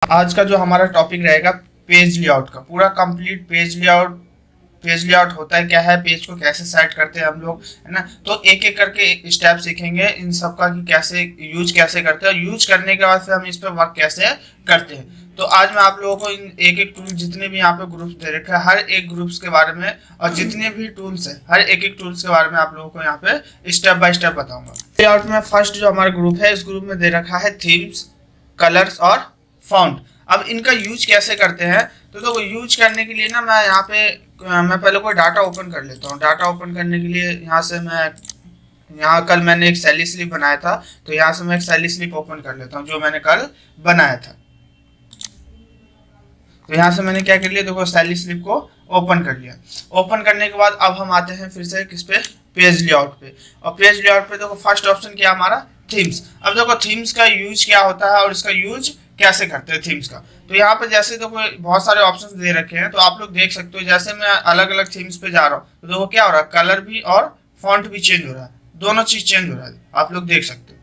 आज का जो हमारा टॉपिक रहेगा पेज लेआउट का, पूरा कंप्लीट पेज लेआउट होता है क्या है, पेज को कैसे सेट करते हैं हम लोग, है ना। तो एक एक करके स्टेप सीखेंगे इन सब का कि कैसे यूज करते हैं, और यूज करने के बाद फिर हम इस पर वर्क कैसे करते हैं। तो आज मैं आप लोगों को इन एक एक टूल, जितने भी यहाँ पे ग्रुप्स दे रखे हैं, हर एक ग्रुप्स के बारे में और जितने भी टूल्स है, हर एक एक टूल्स के बारे में आप लोगों को यहाँ पे स्टेप बाय स्टेप बताऊंगा। लेआउट में फर्स्ट जो हमारा ग्रुप है, इस ग्रुप में दे रखा है थीम्स, कलर्स और फॉन्ट। अब इनका यूज कैसे करते हैं, तो देखो यूज करने के लिए ना मैं यहाँ पे मैं पहले कोई डाटा ओपन कर लेता हूँ। डाटा ओपन करने के लिए यहाँ से यहाँ कल मैंने एक सैली स्लिप बनाया था, तो यहाँ से मैं एक सैली स्लिप ओपन कर लेता हूँ जो मैंने कल बनाया था। तो यहाँ से मैंने क्या कर लिया, देखो सैली स्लिप को ओपन कर लिया। ओपन करने के बाद अब हम आते हैं फिर से किस पे, पेज लेआउट पे। और पेज लेआउट पे देखो फर्स्ट ऑप्शन क्या हमारा, थीम्स। अब देखो थीम्स का यूज क्या होता है और इसका यूज कैसे करते हैं थीम्स का। तो यहाँ पे जैसे देखो बहुत सारे ऑप्शंस दे रखे हैं, तो आप लोग देख सकते हो। जैसे मैं अलग अलग थीम्स पे जा रहा हूँ तो देखो क्या हो रहा है, कलर भी और फॉन्ट भी चेंज हो रहा है, दोनों चीज चेंज हो रहा है, आप लोग देख सकते हो।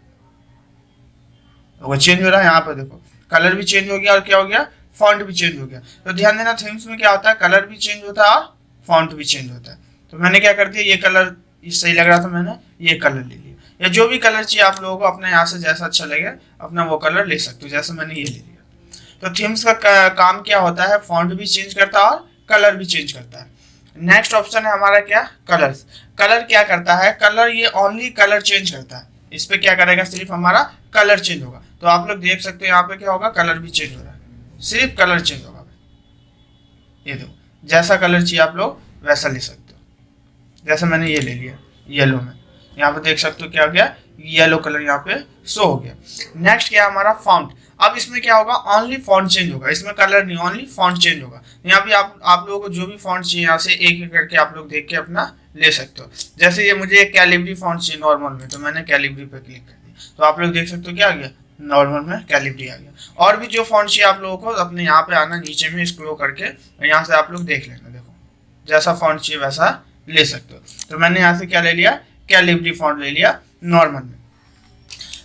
वो चेंज हो रहा है, यहाँ पे देखो कलर भी चेंज हो गया और क्या हो गया, फॉन्ट भी चेंज हो गया। तो ध्यान देना, थीम्स में क्या होता है, कलर भी चेंज होता है और फॉन्ट भी चेंज होता है। तो मैंने क्या कर दिया, ये कलर सही लग रहा था, मैंने ये कलर ले लिया। या जो भी कलर चाहिए आप लोगों को अपने यहाँ से जैसा अच्छा लगे अपना वो कलर ले सकते हो, जैसे मैंने ये ले लिया। तो थीम्स का काम क्या होता है, फॉन्ट भी चेंज करता है और कलर भी चेंज करता है। नेक्स्ट ऑप्शन है हमारा क्या, कलर्स। कलर क्या करता है, कलर ये ओनली कलर चेंज करता है। इस पे क्या करेगा, सिर्फ हमारा कलर चेंज होगा। तो आप लोग देख सकते हो यहाँ पे क्या होगा, कलर भी चेंज हो रहा है, सिर्फ कलर चेंज होगा। ये देखो जैसा कलर चाहिए आप लोग वैसा ले सकते हो। जैसे मैंने ये ले लिया येलो में, यहाँ पे देख सकते हो क्या हो गया, येलो कलर यहाँ पे शो हो गया। नेक्स्ट क्या हमारा फॉन्ट। अब इसमें क्या होगा, ओनली फॉन्ट चेंज होगा, इसमें कलर नहीं, ओनली फॉन्ट चेंज होगा। यहाँ पे आप लोगों को जो भी फॉन्ट चाहिए यहाँ से एक एक करके आप लोग देख के अपना ले सकते हो। जैसे ये मुझे कैलिब्री फॉन्ट चाहिए नॉर्मल में, तो मैंने कैलिब्री पे क्लिक कर दिया, तो आप लोग देख सकते हो क्या आ गया, नॉर्मल में कैलिब्री आ गया। और भी जो फॉन्ट चाहिए आप लोगों को अपने यहाँ पे आना, नीचे में स्क्रॉल करके यहाँ से आप लोग देख लेना। देखो जैसा फॉन्ट चाहिए वैसा ले सकते हो। तो मैंने यहाँ से क्या ले लिया, कैलिब्री फॉन्ट ले लिया नॉर्मल में।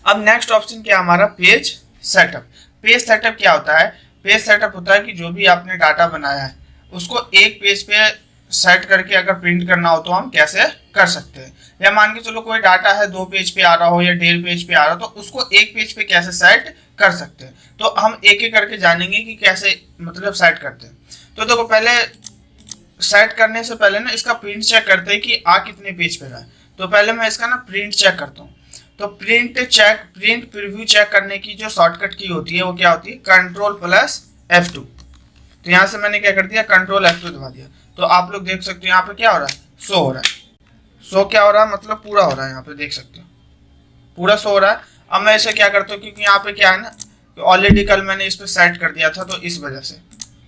अब नेक्स्ट ऑप्शन क्या हमारा, पेज सेटअप। पेज सेटअप क्या होता है, पेज सेटअप होता है कि जो भी आपने डाटा बनाया है उसको एक पेज पे सेट करके अगर प्रिंट करना हो तो हम कैसे कर सकते हैं। या मान के चलो कोई डाटा है 2 पेज पे आ रहा हो या 1.5 पेज पे आ रहा हो, तो उसको एक पेज पे कैसे सेट कर सकते हैं। तो हम एक एक करके जानेंगे कि कैसे मतलब सेट करते हैं। तो देखो पहले सेट करने से पहले ना इसका प्रिंट चेक करते हैं कि आ कितने पेज पे रहा है। तो पहले मैं इसका ना प्रिंट चेक करता हूँ। तो प्रिंट प्रीव्यू चेक करने की जो शॉर्टकट की होती है वो क्या होती है, Ctrl+F2। तो यहाँ से मैंने क्या कर दिया, Ctrl+F2 दबा दिया। तो आप लोग देख सकते हो यहाँ पे क्या हो रहा है, शो हो रहा है। शो क्या हो रहा है, मतलब पूरा हो रहा है, यहाँ पे देख सकते हो पूरा शो हो रहा है। अब मैं इसे क्या करता हूँ, क्योंकि यहाँ पे क्या है ना, ऑलरेडी कल मैंने इस पर सेट कर दिया था, तो इस वजह से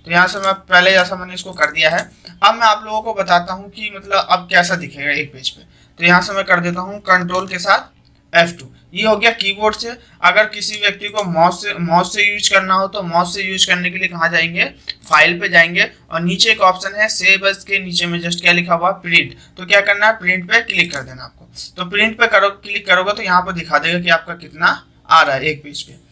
तो यहाँ से मैं पहले जैसा मैंने इसको कर दिया है। अब मैं आप लोगों को बताता हूँ कि मतलब अब कैसा दिखेगा एक पेज पे। तो यहाँ से मैं कर देता हूँ कंट्रोल के साथ F2। ये हो गया कीबोर्ड से। अगर किसी व्यक्ति को माउस से यूज करना हो तो माउस से यूज करने के लिए कहाँ जाएंगे, फाइल पे जाएंगे और नीचे एक ऑप्शन है सेव एज के नीचे में जस्ट क्या लिखा हुआ, प्रिंट। तो क्या करना है, प्रिंट पे क्लिक कर देना आपको। तो प्रिंट पे क्लिक करोगे तो यहाँ पर दिखा देगा कि आपका कितना आ रहा है एक पेज पे।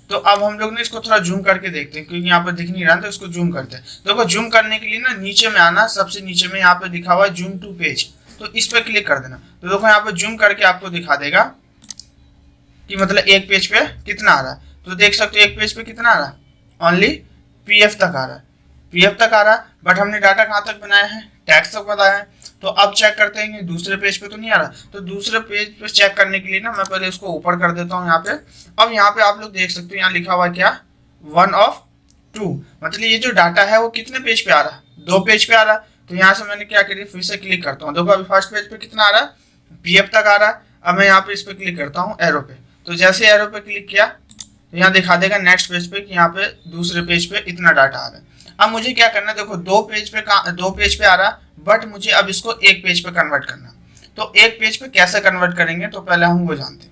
तो अब हम लोग ने इसको थोड़ा जूम करके देखते हैं, क्योंकि यहाँ पर दिख नहीं रहा तो इसको जूम करते हैं। देखो जूम करने के लिए ना नीचे में आना, सबसे नीचे में यहाँ पे दिखा हुआ है जूम टू पेज, तो इस पे क्लिक कर देना। तो देखो यहाँ पे जूम करके आपको दिखा देगा कि मतलब एक पेज पे कितना आ रहा है। तो देख सकते हो एक पेज पे कितना आ रहा है, ओनली पीएफ तक आ रहा है, पीएफ तक आ रहा है। बट हमने डाटा कहाँ तक बनाया है, टैक्स तक बताया है। तो अब चेक करते हैं कि दूसरे पेज पे तो नहीं आ रहा। तो दूसरे पेज पे चेक करने के लिए ना मैं पहले इसको ऊपर कर देता हूँ यहाँ पे। अब यहाँ पे आप लोग देख सकते हो यहाँ लिखा हुआ है क्या, 1 of 2, मतलब ये जो डाटा है वो कितने पेज पे आ रहा है, 2 पेज पे आ रहा है। तो यहाँ से मैंने क्या करिए, फिर से क्लिक करता हूँ। देखो अभी फर्स्ट पेज पे कितना आ रहा है, पीएफ तक आ रहा है। अब मैं यहाँ पे इस पे क्लिक करता हूँ एरो पे। तो जैसे एरो पे क्लिक किया तो यहाँ दिखा देगा नेक्स्ट पेज पे कि यहाँ पे दूसरे पेज पे इतना डाटा आ रहा है। अब मुझे क्या करना है, देखो 2 पेज पे आ रहा, बट मुझे अब इसको एक पेज पे कन्वर्ट करना। तो एक पेज पे कैसे कन्वर्ट करेंगे, तो पहले हम वो जानते हैं।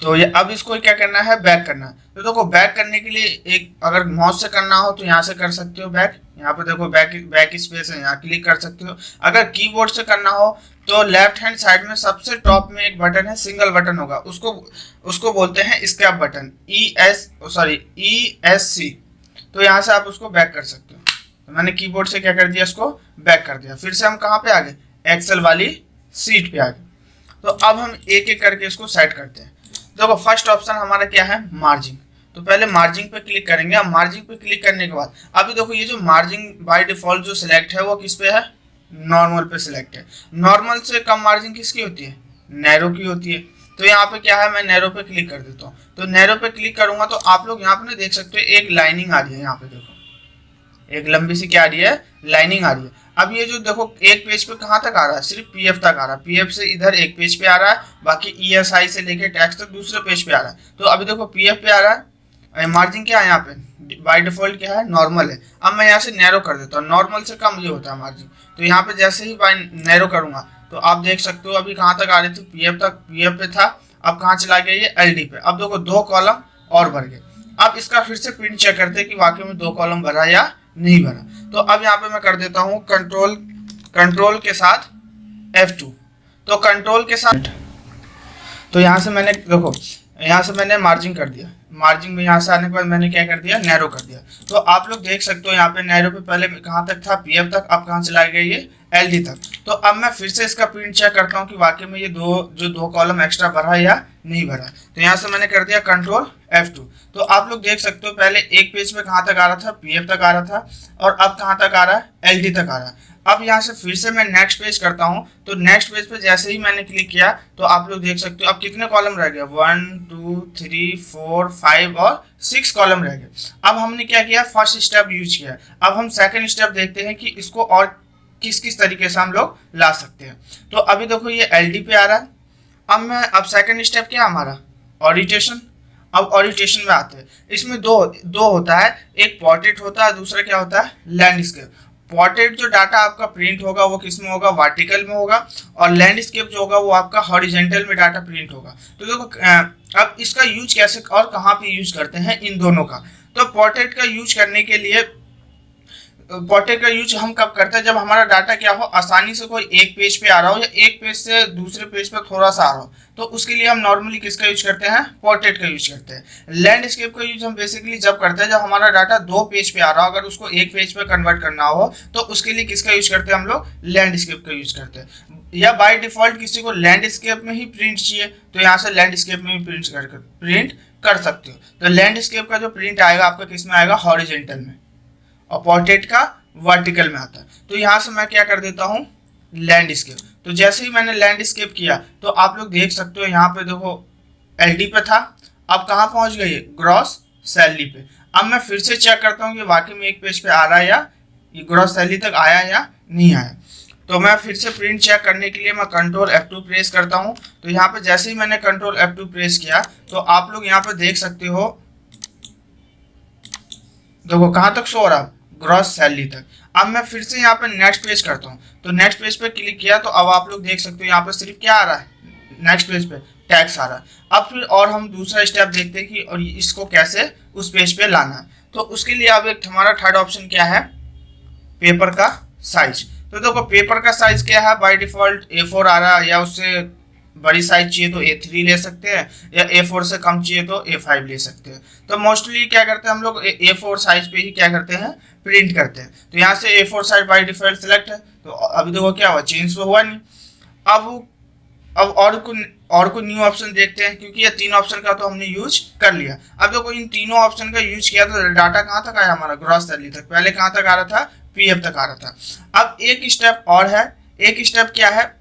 तो ये अब इसको क्या करना है, बैक करना। तो देखो बैक करने के लिए एक अगर माउस से करना हो तो यहाँ से कर सकते हो बैक, यहाँ पे देखो बैक स्पेस है, यहाँ क्लिक कर सकते हो। अगर कीबोर्ड से करना हो तो लेफ्ट हैंड साइड में सबसे टॉप में एक बटन है, सिंगल बटन होगा, उसको बोलते हैं एस्केप बटन, ESC। तो यहाँ से आप उसको बैक कर सकते हो। तो मैंने कीबोर्ड से क्या कर दिया, इसको बैक कर दिया। फिर से हम कहाँ पे आ गए, एक्सेल वाली सीट पे आ गए। तो अब हम एक एक करके इसको सेट करते हैं। देखो फर्स्ट ऑप्शन हमारा क्या है, मार्जिन। तो पहले मार्जिन पे क्लिक करेंगे। अब मार्जिन पे क्लिक करने के बाद अभी देखो ये जो मार्जिन बाय डिफॉल्ट जो सिलेक्ट है वो किस पे है, नॉर्मल पे सिलेक्ट है। नॉर्मल से कम मार्जिन किसकी होती है, नैरो की होती है। तो यहाँ पे क्या है, मैं नैरो पे क्लिक कर देता हूँ। तो नैरो पे क्लिक करूंगा तो आप लोग यहाँ पे देख सकते हो एक लाइनिंग आ रही है, यहाँ पे देखो एक लंबी सी क्या आ रही है, लाइनिंग आ रही है। अब ये जो देखो एक पेज पे कहाँ तक आ रहा है, सिर्फ पीएफ तक आ रहा है। पीएफ से इधर एक पेज पे आ रहा है, बाकी ईएसआई से लेके टैक्स तक दूसरे पेज पे आ रहा है। तो अभी देखो पीएफ पे आ रहा है, मार्जिन क्या है यहाँ पे बाय डिफॉल्ट क्या है, नॉर्मल है। अब मैं यहाँ से नैरो कर देता हूँ, नॉर्मल से कम ये होता है मार्जिन। तो यहाँ पे जैसे ही बाय नैरो करूंगा तो आप देख सकते हो अभी कहाँ तक आ रही थी, पीएफ तक, पीएफ पे था, अब कहाँ चला गया ये एलडी पे। अब देखो 2 कॉलम और भर गए। अब इसका फिर से प्रिंट चेक करते हैं कि वाकई में 2 कॉलम भरा या नहीं भरा। तो अब यहाँ पे मैं कर देता हूँ कंट्रोल के साथ F2। तो कंट्रोल के साथ, तो यहाँ से मैंने देखो यहाँ से मैंने मार्जिन कर दिया। मार्जिन में यहाँ से आने के बाद मैंने क्या कर दिया, नैरो कर दिया। तो आप लोग देख सकते हो यहाँ पे नैरो पे पहले कहाँ तक था, पीएफ तक, अब कहाँ चला गया ये एलडी तक। तो अब मैं फिर से इसका प्रिंट चेक करता हूँ कि वाकई में ये दो कॉलम एक्स्ट्रा भरा है या नहीं भरा। तो यहाँ से मैंने कर दिया कंट्रोल F2। तो आप लोग देख सकते हो पहले एक पेज में कहाँ तक आ रहा था, पीएफ तक आ रहा था, और अब कहाँ तक आ रहा है, एलडी तक आ रहा है। अब यहाँ से फिर से मैं नेक्स्ट पेज करता हूँ। तो नेक्स्ट पेज पे जैसे ही मैंने क्लिक किया तो आप लोग देख सकते हो अब कितने कॉलम रह गए, 1 2 3 4 5 और 6 कॉलम रह गए। अब हमने क्या किया, फर्स्ट स्टेप यूज किया। अब हम सेकंड स्टेप देखते हैं कि इसको और किस किस तरीके से हम लोग ला सकते हैं। तो अभी देखो ये एलडी पे आ रहा है। अब सेकंड स्टेप क्या हमारा, ऑरिएंटेशन। अब ऑरिएंटेशन में आते हैं। इसमें दो होता है, एक पोर्ट्रेट होता है, दूसरा क्या होता है, लैंडस्केप। पोर्ट्रेट जो डाटा आपका प्रिंट होगा वो किस में होगा, वर्टिकल में होगा, और लैंडस्केप जो होगा वो आपका हॉरिजॉन्टल में डाटा प्रिंट होगा। तो देखो अब इसका यूज कैसे और कहाँ पे यूज करते हैं इन दोनों का। तो पोर्ट्रेट का यूज करने के लिए, पोर्ट्रेट का यूज हम कब करते हैं, जब हमारा डाटा क्या हो, आसानी से कोई एक पेज पे आ रहा हो या एक पेज से दूसरे पेज पे थोड़ा सा आ रहा हो। तो उसके लिए हम नॉर्मली किसका यूज करते हैं, पोर्ट्रेट का यूज करते हैं। लैंडस्केप का यूज हम बेसिकली जब करते हैं जब हमारा डाटा 2 पेज पे आ रहा हो, अगर उसको एक पेज पे कन्वर्ट करना हो तो उसके लिए किसका यूज करते हैं हम लोग, लैंडस्केप का यूज करते हैं। या बाय डिफॉल्ट किसी को लैंडस्केप में ही प्रिंट चाहिए तो यहाँ से लैंडस्केप में ही प्रिंट कर सकते हो। तो लैंडस्केप का जो प्रिंट आएगा आपका किस में आएगा, हॉरिजॉन्टल में, और पोर्ट्रेट का वर्टिकल में आता है। तो यहाँ से मैं क्या कर देता हूँ, लैंडस्केप। तो जैसे ही मैंने लैंडस्केप किया तो आप लोग देख सकते हो यहाँ पे देखो एलडी पे था, अब कहाँ पहुँच गई, ग्रॉस सैलरी पे। अब मैं फिर से चेक करता हूँ कि वाकई में एक पेज पे आ रहा है या ये ग्रॉस सैलरी तक आया या नहीं आया। तो मैं फिर से प्रिंट चेक करने के लिए मैं कंट्रोल F2 प्रेस करता हूँ। तो यहाँ पे जैसे ही मैंने कंट्रोल F2 प्रेस किया तो आप लोग यहाँ पे देख सकते हो, देखो कहाँ तक शो हो रहा, ग्रॉस सैलरी तक। अब मैं फिर से यहाँ पे नेक्स्ट पेज करता हूँ। तो नेक्स्ट पेज पे क्लिक किया तो अब आप लोग देख सकते हो यहाँ पे सिर्फ क्या आ रहा है, नेक्स्ट पेज पे टैक्स आ रहा है। अब फिर और हम दूसरा स्टेप देखते हैं कि और इसको कैसे उस पेज पे लाना है। तो उसके लिए अब एक हमारा थर्ड ऑप्शन क्या है, पेपर का साइज। तो देखो पेपर का साइज क्या है, बाय डिफॉल्ट A4 आ रहा है, या उससे बड़ी साइज चाहिए तो A3 ले सकते हैं, या A4 से कम चाहिए तो A5 ले सकते हैं। तो मोस्टली क्या करते हैं हम लोग A4 साइज पे ही क्या करते हैं, प्रिंट करते हैं। तो यहाँ से A4 size by default select है। तो अभी देखो क्या हुआ, चेंज तो हुआ नहीं। अब और को न्यू ऑप्शन देखते हैं, क्योंकि ये 3 ऑप्शन का तो हमने यूज कर लिया। अब देखो इन तीनों ऑप्शन का यूज किया तो डाटा कहाँ तक आया हमारा, ग्रॉस सैलरी तक। पहले कहाँ तक आ रहा था, पीएफ तक आ रहा था। अब एक स्टेप और है, एक स्टेप क्या है,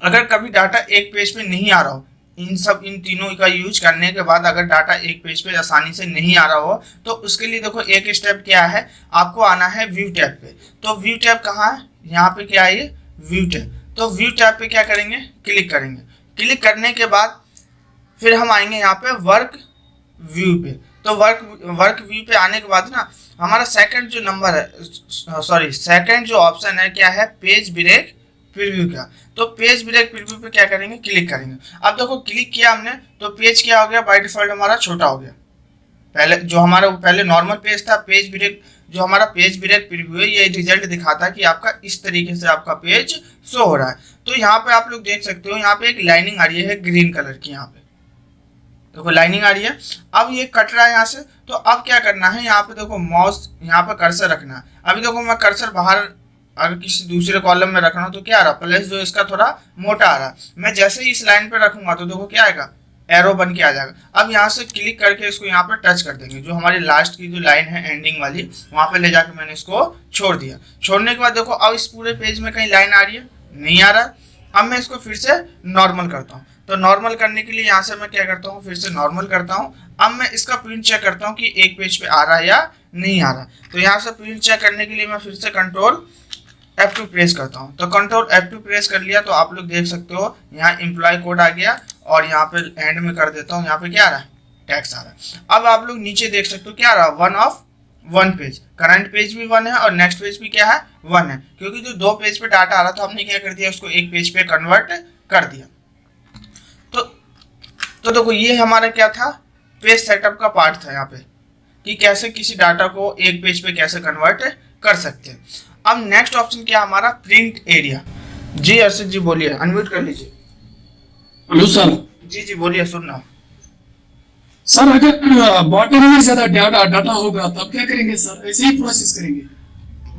अगर कभी डाटा एक पेज पे नहीं आ रहा हो, इन तीनों का यूज करने के बाद अगर डाटा एक पेज पे आसानी से नहीं आ रहा हो तो उसके लिए देखो एक स्टेप क्या है, आपको आना है व्यू टैब पे। तो व्यू टैब कहाँ है, यहाँ पे क्या है, ये व्यू टैब। तो व्यू टैब पे क्या करेंगे, क्लिक करेंगे। क्लिक करने के बाद फिर हम आएंगे यहाँ पे वर्क व्यू पे। तो वर्क व्यू पे आने के बाद ना हमारा सेकंड जो नंबर है, सेकंड जो ऑप्शन है क्या है, पेज ब्रेक प्रीव्यू का। तो पेज ब्रेक प्रीव्यू पे क्या करेंगे, क्लिक करेंगे। अब देखो क्लिक किया हमने तो पेज क्या हो गया, बाय डिफॉल्ट हमारा छोटा हो गया। पहले जो हमारा पहले नॉर्मल पेज था, पेज ब्रेक जो हमारा पेज ब्रेक प्रीव्यू है, ये रिजल्ट दिखाता कि आपका इस तरीके से आपका पेज शो हो रहा है। तो यहाँ पे आप लोग देख सकते हो, यहाँ पे एक लाइनिंग आ रही है ग्रीन कलर की, यहाँ पे देखो लाइनिंग आ रही है। अब ये कट रहा है यहाँ से, तो अब क्या करना है, यहाँ पे देखो माउस यहाँ पे कर्सर रखना है। अभी देखो मैं कर्सर बाहर अगर किसी दूसरे कॉलम में रखना हो तो क्या आ रहा, प्लस जो इसका थोड़ा मोटा आ रहा। मैं जैसे ही इस लाइन पे रखूंगा तो देखो क्या आएगा, एरो बन के आ जाएगा। अब यहाँ से क्लिक करके इसको यहाँ पे टच कर देंगे, जो हमारी लास्ट की जो लाइन है एंडिंग वाली, वहां पे ले जाकर मैंने इसको छोड़ दिया। छोड़ने के बाद देखो अब इस पूरे पेज में कहीं लाइन आ रही है, नहीं आ रहा। अब मैं इसको फिर से नॉर्मल करता हूँ। तो नॉर्मल करने के लिए यहाँ से मैं क्या करता हूँ, फिर से नॉर्मल करता हूँ। अब मैं इसका प्रिंट चेक करता हूँ कि एक पेज पे आ रहा है या नहीं आ रहा। तो यहाँ से प्रिंट चेक करने के लिए मैं फिर से कंट्रोल F2 प्रेस करता हूँ। तो कंट्रोल F2 प्रेस कर लिया, तो आप लोग देख सकते हो यहाँ एम्प्लॉय कोड आ गया, और यहाँ पे एंड में कर देता हूँ, यहाँ पे क्या आ रहा है, टैक्स आ रहा है। अब आप लोग नीचे देख सकते हो क्या आ रहा है, 1 ऑफ 1 पेज। करंट पेज भी 1 है और नेक्स्ट पेज भी क्या है, 1 है, क्योंकि जो 2 पेज पे डाटा आ रहा था हमने क्या कर दिया, उसको एक पेज पे कन्वर्ट कर दिया। तो देखो ये हमारा क्या था, पेज सेटअप का पार्ट था यहाँ पे, कि कैसे किसी डाटा को एक पेज पे कैसे कन्वर्ट कर सकते हैं। अब नेक्स्ट ऑप्शन क्या हमारा, प्रिंट एरिया। जी अर्षित जी बोलिए, अनम्यूट कर लीजिए। Hello sir. जी जी बोलिए, सुन रहा हूँ सर, अगर बॉटम में ज्यादा डाटा होगा तब क्या करेंगे सर, ऐसे ही प्रोसेस करेंगे?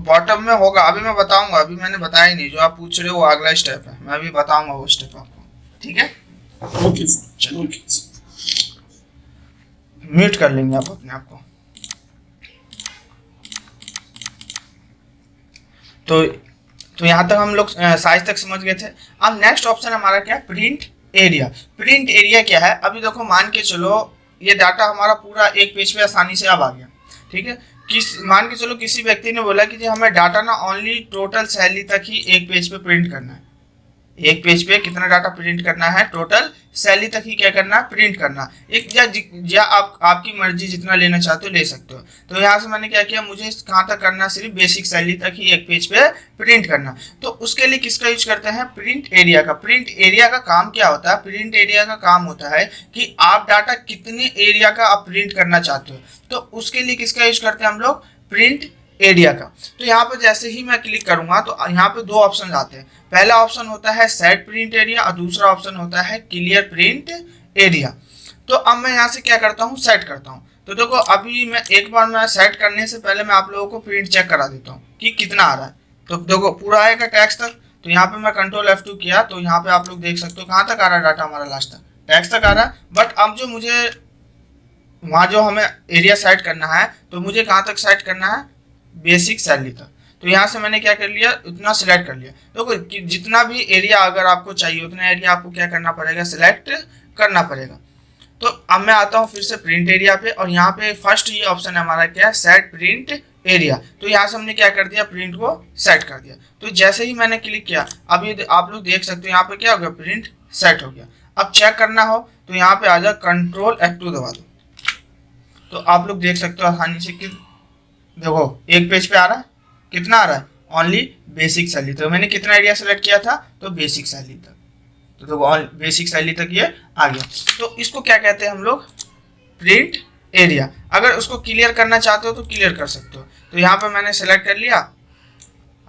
बॉटम में होगा, अभी मैं बताऊंगा, अभी मैंने बताया ही नहीं, जो आप पूछ रहे हो वो अगला स्टेप है, मैं अभी बताऊंगा वो स्टेप आपको, ठीक है। ओके सर, चलो ओके सर। म्यूट कर लेंगे आप अपने आप को। तो यहाँ तक हम लोग साइज तक समझ गए थे। अब नेक्स्ट ऑप्शन हमारा क्या है, प्रिंट एरिया। प्रिंट एरिया क्या है, अभी देखो मान के चलो ये डाटा हमारा पूरा एक पेज पे आसानी से अब आ गया, ठीक है। मान के चलो किसी व्यक्ति ने बोला कि जी हमें डाटा ना ओनली टोटल सैलरी तक ही एक पेज पे प्रिंट करना है। एक पेज पे कितना डाटा प्रिंट करना है, टोटल सैलरी तक ही क्या करना है, प्रिंट करना। एक या आपकी मर्जी जितना लेना चाहते हो ले सकते हो। तो यहाँ से मैंने क्या किया, मुझे कहाँ तक करना, सिर्फ बेसिक सैलरी तक ही एक पेज पे प्रिंट करना। तो उसके लिए किसका यूज करते हैं, प्रिंट एरिया का। प्रिंट एरिया का काम क्या होता है, प्रिंट एरिया का काम होता है कि आप डाटा कितने एरिया का आप प्रिंट करना चाहते हो, तो उसके लिए किसका यूज करते हैं हम लोग, प्रिंट एरिया का। तो यहाँ पर जैसे ही मैं क्लिक करूंगा तो यहाँ पे 2 ऑप्शन आते हैं। पहला ऑप्शन होता है सेट प्रिंट एरिया और दूसरा ऑप्शन होता है क्लियर प्रिंट एरिया। तो अब मैं यहाँ से क्या करता हूँ, सेट करता हूँ। तो देखो अभी मैं एक बार मैं सेट करने से पहले मैं आप लोगों को प्रिंट चेक करा देता हूँ कि कितना आ रहा है। तो देखो पूरा आएगा टैक्स तक। तो यहाँ पे मैं कंट्रोल F2 किया, तो यहाँ पे आप लोग देख सकते हो कहाँ तक आ रहा है डाटा हमारा, लास्ट तक टैक्स तक आ रहा है। बट अब जो मुझे वहाँ जो हमें एरिया सेट करना है, तो मुझे कहाँ तक सेट करना है, बेसिक सैलरी तक। तो यहाँ से मैंने क्या कर लिया, उतना सिलेक्ट कर लिया। तो जितना भी एरिया अगर आपको चाहिए उतना एरिया आपको क्या करना पड़ेगा, सिलेक्ट करना पड़ेगा। तो अब मैं आता हूँ फिर से प्रिंट एरिया पे, और यहाँ पे फर्स्ट ये ऑप्शन है हमारा क्या है, सेट प्रिंट एरिया। तो यहाँ से हमने क्या कर दिया, प्रिंट को सेट कर दिया। तो जैसे ही मैंने क्लिक किया, अब ये आप लोग देख सकते हो यहाँ पे क्या हो गया, प्रिंट सेट हो गया। अब चेक करना हो तो यहाँ पे आ जाओ, कंट्रोल F2 दबा दो, तो आप लोग देख सकते हो आसानी से कि देखो एक पेज पे आ रहा है, कितना आ रहा है, ओनली बेसिक सैलरी। तो मैंने कितना एरिया सेलेक्ट किया था, तो बेसिक सैलरी तक। तो देखो बेसिक सैलरी तक ये आ गया। तो इसको क्या कहते हैं हम लोग, प्रिंट एरिया। अगर उसको क्लियर करना चाहते हो तो क्लियर कर सकते हो। तो यहाँ पे मैंने सेलेक्ट कर लिया।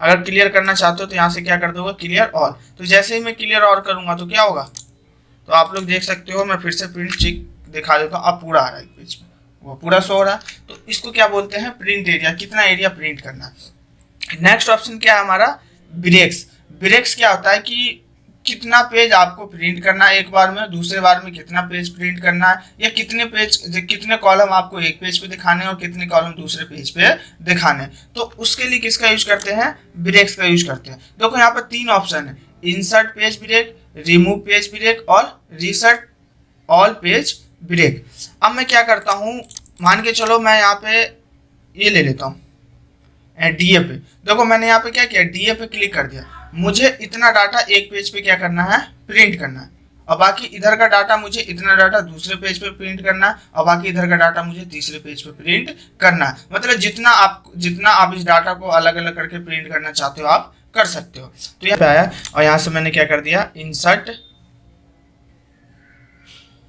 अगर क्लियर करना चाहते हो तो यहाँ से क्या कर दोगे, क्लियर ऑल। तो जैसे ही मैं क्लियर ऑल करूँगा तो क्या होगा, तो आप लोग देख सकते हो, मैं फिर से प्रिंट चेक दिखा देता हूँ। अब पूरा आ रहा है पेज में, वो पूरा शो हो रहा है। तो इसको क्या बोलते हैं, प्रिंट एरिया, कितना एरिया प्रिंट करना है। नेक्स्ट ऑप्शन क्या है हमारा, ब्रेक्स। ब्रेक्स क्या होता है कि कितना पेज आपको प्रिंट करना है एक बार में, दूसरे बार में कितना पेज प्रिंट करना है, या कितने कॉलम आपको एक पेज पे दिखाने हैं और कितने कॉलम दूसरे पेज पे दिखाने हैं। तो उसके लिए किसका यूज करते हैं, ब्रेक्स का यूज करते हैं। देखो यहाँ पर 3 ऑप्शन है, insert page break, remove page break और रीसेट ऑल पेज ब्रेक। अब मैं क्या करता हूँ, मान के चलो मैं यहाँ पे ये ले लेता हूँ DA पे। देखो मैंने यहाँ पे क्या किया, DA पे क्लिक कर दिया। मुझे इतना डाटा एक पेज पे क्या करना है, प्रिंट करना है, और बाकी इधर का डाटा मुझे इतना डाटा दूसरे पेज पे प्रिंट करना है, और बाकी इधर का डाटा मुझे तीसरे पेज पे प्रिंट करना है। मतलब जितना आप इस डाटा को अलग अलग करके प्रिंट करना चाहते हो आप कर सकते हो। तो यहाँ पे आया और यहाँ से मैंने क्या कर दिया, इंसर्ट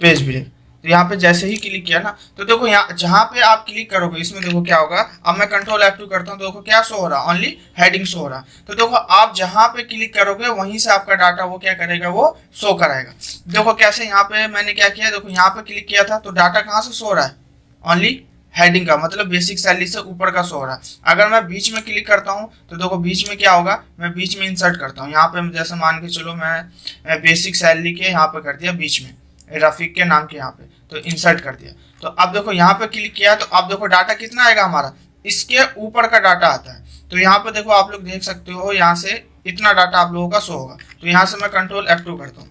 पेज ब्रेक। तो यहाँ पे जैसे ही क्लिक किया ना, तो देखो यहाँ जहाँ पे आप क्लिक करोगे इसमें देखो क्या होगा। अब मैं कंट्रोल F2 करता हूँ तो देखो क्या शो हो रहा है, ओनली हेडिंग शो हो रहा है। तो देखो आप जहाँ पे क्लिक करोगे वहीं से आपका डाटा वो क्या करेगा, वो शो कराएगा। देखो कैसे यहाँ पे मैंने क्या किया, देखो यहाँ पे क्लिक किया था तो डाटा कहाँ से शो हो रहा है, ओनली हेडिंग का, मतलब बेसिक सैलरी से ऊपर का शो हो रहा है। अगर मैं बीच में क्लिक करता हूँ तो देखो बीच में क्या होगा, मैं बीच में इंसर्ट करता हूँ। यहाँ पे जैसे मान के चलो मैं बेसिक सैलरी के यहाँ पे कर दिया बीच में, रफीक के नाम के यहाँ पे, तो इंसर्ट कर दिया। तो अब देखो यहाँ पे क्लिक किया तो अब देखो डाटा कितना आएगा हमारा, इसके ऊपर का डाटा आता है। तो यहाँ पे देखो आप लोग देख सकते हो यहाँ से इतना डाटा आप लोगों का शो होगा। तो यहाँ से मैं कंट्रोल F2 करता हूँ,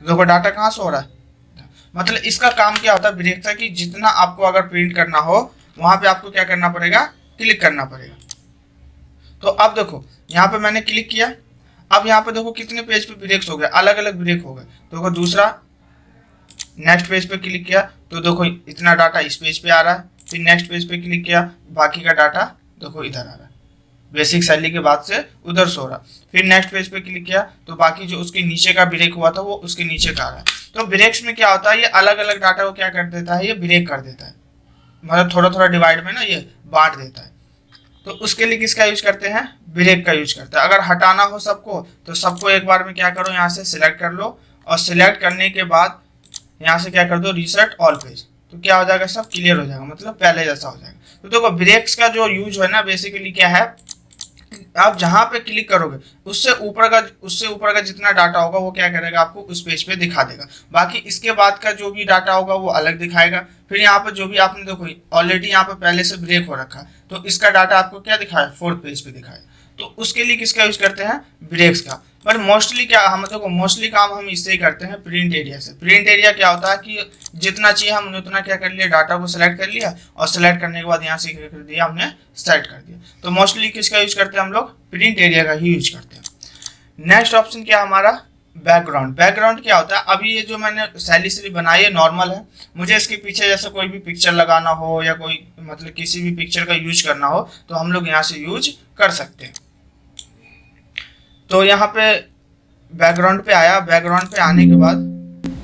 देखो डाटा कहाँ शो हो रहा है। मतलब इसका काम क्या होता है ब्रेक का, कि जितना आपको अगर प्रिंट करना हो वहां पे आपको क्या करना पड़ेगा, क्लिक करना पड़ेगा। तो अब देखो यहाँ पे मैंने क्लिक किया, अब यहाँ पे देखो कितने पेज पे ब्रेक्स हो गए, अलग अलग ब्रेक हो गए। देखो दूसरा नेक्स्ट पेज पे क्लिक किया तो देखो इतना डाटा इस पेज पे आ रहा है, फिर नेक्स्ट पेज पे क्लिक किया बाकी का डाटा देखो इधर आ रहा है, बेसिक सैलरी के बाद से उधर सो रहा। फिर नेक्स्ट पेज पे क्लिक किया तो बाकी जो उसके नीचे का ब्रेक हुआ था वो उसके नीचे का आ रहा है। तो ब्रेक्स में क्या होता है, ये अलग अलग डाटा को क्या कर देता है, ये ब्रेक कर देता है, मतलब थोड़ा थोड़ा डिवाइड में ना ये बांट देता है। तो उसके लिए किसका यूज करते हैं, ब्रेक का यूज करते हैं। अगर हटाना हो सबको तो सबको एक बार में क्या करो, यहाँ से सिलेक्ट कर लो और सिलेक्ट करने के बाद यहाँ से क्या कर दो, रीसेट ऑल पेज, तो क्या हो जाएगा, सब क्लियर हो जाएगा, मतलब पहले जैसा हो जाएगा। तो देखो ब्रेक्स का जो यूज है ना बेसिकली क्या है, आप जहां पे क्लिक करोगे उससे ऊपर का जितना डाटा होगा वो क्या करेगा, आपको उस पेज पे दिखा देगा। बाकी इसके बाद का जो भी डाटा होगा वो अलग दिखाएगा। फिर यहाँ पे जो भी आपने देखो ऑलरेडी यहाँ पे पहले से ब्रेक हो रखा तो इसका डाटा आपको क्या दिखाया, 4th पेज पे दिखाया। तो उसके लिए किसका यूज करते हैं, ब्रेक्स का। पर मोस्टली क्या हम देखो मोस्टली काम हम इससे ही करते हैं, प्रिंट एरिया से। प्रिंट एरिया क्या होता है कि जितना चाहिए हमने उतना क्या कर लिया, डाटा को सिलेक्ट कर लिया और सिलेक्ट करने के बाद यहाँ से क्या कर दिया, हमने सेट कर दिया। तो मोस्टली किसका यूज करते हैं हम लोग, प्रिंट एरिया का ही यूज करते हैं। नेक्स्ट ऑप्शन क्या हमारा, बैकग्राउंड। बैकग्राउंड क्या होता है, अभी ये जो मैंने सैलरी बनाई है नॉर्मल है, मुझे इसके पीछे जैसे कोई भी पिक्चर लगाना हो या कोई मतलब किसी भी पिक्चर का यूज करना हो तो हम लोग यहाँ से यूज कर सकते हैं। तो यहाँ पे बैकग्राउंड पे आया, बैकग्राउंड पे आने के बाद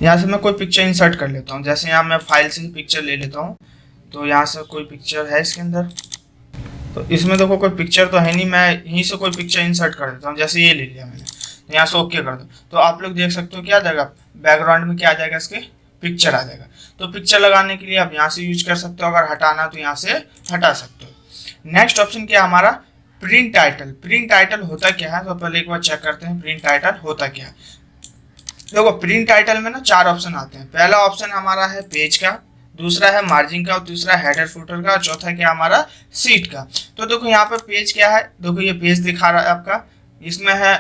यहाँ से मैं कोई पिक्चर इंसर्ट कर लेता हूँ। जैसे यहाँ मैं फाइल से ही पिक्चर ले लेता हूँ, तो यहाँ से कोई पिक्चर है इसके अंदर, तो इसमें देखो कोई पिक्चर तो है नहीं, मैं यहीं से कोई पिक्चर इंसर्ट कर देता हूँ। जैसे ये ले लिया मैंने, तो यहाँ से ओके कर दो, तो आप लोग देख सकते हो क्या आ जाएगा, बैकग्राउंड में क्या आ जाएगा, इसके पिक्चर आ जाएगा। तो पिक्चर लगाने के लिए आप यहाँ से यूज कर सकते हो, अगर हटाना तो यहाँ से हटा सकते हो। नेक्स्ट ऑप्शन क्या हमारा, प्रिंट टाइटल। प्रिंट टाइटल होता क्या है, तो पहले एक बार चेक करते हैं प्रिंट टाइटल होता क्या है। देखो प्रिंट टाइटल में ना 4 ऑप्शन आते हैं। पहला ऑप्शन हमारा है पेज का, दूसरा है मार्जिन का, और तीसरा हेडर फुटर का, और चौथा क्या हमारा सीट का। तो देखो यहाँ पे पेज क्या है, देखो ये पेज दिखा रहा है आपका, इसमें है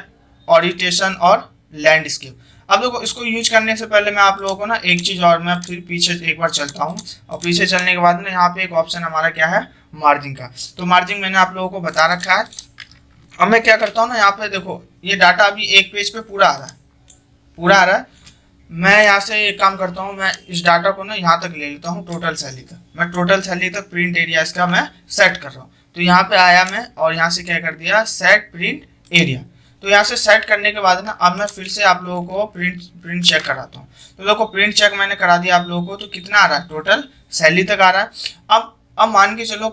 ओरिएंटेशन और लैंडस्केप। अब देखो इसको यूज करने से पहले मैं आप लोगों को ना एक चीज और, मैं फिर पीछे एक बार चलता हूँ, और पीछे चलने के बाद ना यहाँ पे एक ऑप्शन हमारा क्या है, मार्जिन का। तो मार्जिन मैंने आप लोगों को बता रखा है। अब मैं क्या करता हूँ ना, यहाँ पे देखो ये डाटा अभी एक पेज पे पूरा आ रहा है, पूरा आ रहा है। मैं यहाँ से एक काम करता हूँ, मैं इस डाटा को ना यहाँ तक ले लेता हूँ, टोटल सैलरी तक। मैं टोटल सैलरी तक प्रिंट एरिया इसका मैं सेट कर रहा हूँ। तो यहाँ पे आया मैं और यहाँ से क्या कर दिया, सेट प्रिंट एरिया। तो यहाँ से सेट करने के बाद ना अब मैं फिर से आप लोगों को प्रिंट चेक कराता हूँ। तो देखो प्रिंट चेक मैंने करा दिया आप लोगों को, तो कितना आ रहा है, टोटल सैलरी तक आ रहा है। अब मान के चलो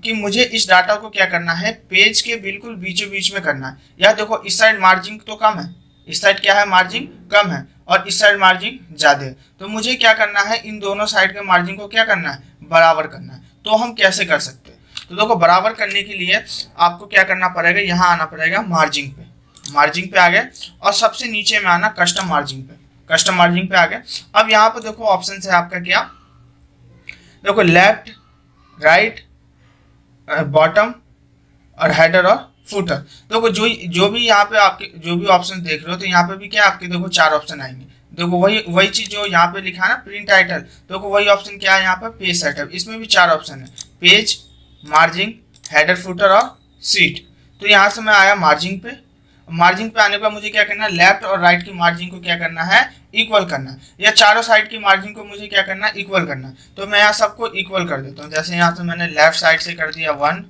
कि मुझे इस डाटा को क्या करना है, पेज के बिल्कुल बीचों बीच में करना है। या देखो इस साइड मार्जिन तो कम है, इस साइड क्या है, मार्जिन कम है, और इस साइड मार्जिन ज्यादा है। तो मुझे क्या करना है, इन दोनों साइड के मार्जिन को क्या करना है, बराबर करना है। तो हम कैसे कर सकते हैं, तो देखो बराबर करने के लिए आपको क्या करना पड़ेगा, यहाँ आना पड़ेगा मार्जिन पे। मार्जिन पे आ गए और सबसे नीचे में आना कस्टम मार्जिन पे, कस्टम मार्जिन पे आ गए। अब यहाँ पे देखो ऑप्शन है आपका क्या, देखो लेफ्ट, राइट, बॉटम और हेडर और फुटर। देखो जो भी यहाँ पे आपके जो भी ऑप्शन देख रहे हो, तो यहाँ पे भी क्या आपके देखो 4 ऑप्शन आएंगे। देखो वही चीज जो यहाँ पे लिखा है ना प्रिंट टाइटल, देखो वही ऑप्शन क्या है यहाँ पे, पेज सेटअप। इसमें भी 4 ऑप्शन है, पेज, मार्जिन, हेडर फुटर और सीट। तो यहाँ से मैं आया मार्जिन पे। मार्जिन पे आने के बाद मुझे क्या करना है, लेफ्ट और राइट की मार्जिन को क्या करना है, इक्वल करना है। या चारों साइड की मार्जिन को मुझे क्या करना है, इक्वल करना है। तो मैं यहाँ सबको इक्वल कर देता हूँ। जैसे यहाँ से मैंने लेफ्ट साइड से कर दिया 1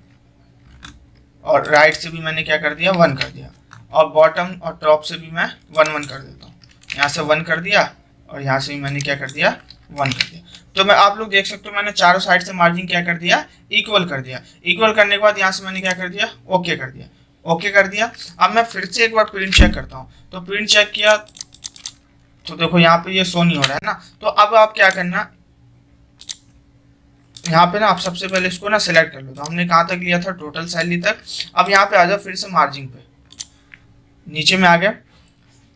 और राइट से भी मैंने क्या कर दिया, 1 कर दिया, और बॉटम और टॉप से भी मैं 1 1 कर देता हूँ। यहाँ से 1 कर दिया और यहाँ से भी मैंने क्या कर दिया, 1 कर दिया। तो मैं आप लोग देख सकते हो मैंने चारों साइड से मार्जिन क्या कर दिया, इक्वल कर दिया। इक्वल करने के बाद यहाँ से मैंने क्या कर दिया, ओके कर दिया। ओके कर दिया। अब मैं फिर से एक बार प्रिंट चेक करता हूँ। तो प्रिंट चेक किया तो देखो यहाँ पे ये शो नहीं हो रहा है ना। तो अब आप क्या करना, यहाँ पे ना आप सबसे पहले इसको ना सिलेक्ट कर लो। तो हमने कहाँ तक लिया था, टोटल सैलरी तक। अब यहाँ पे आ जाओ फिर से मार्जिन पे, नीचे में आ गया।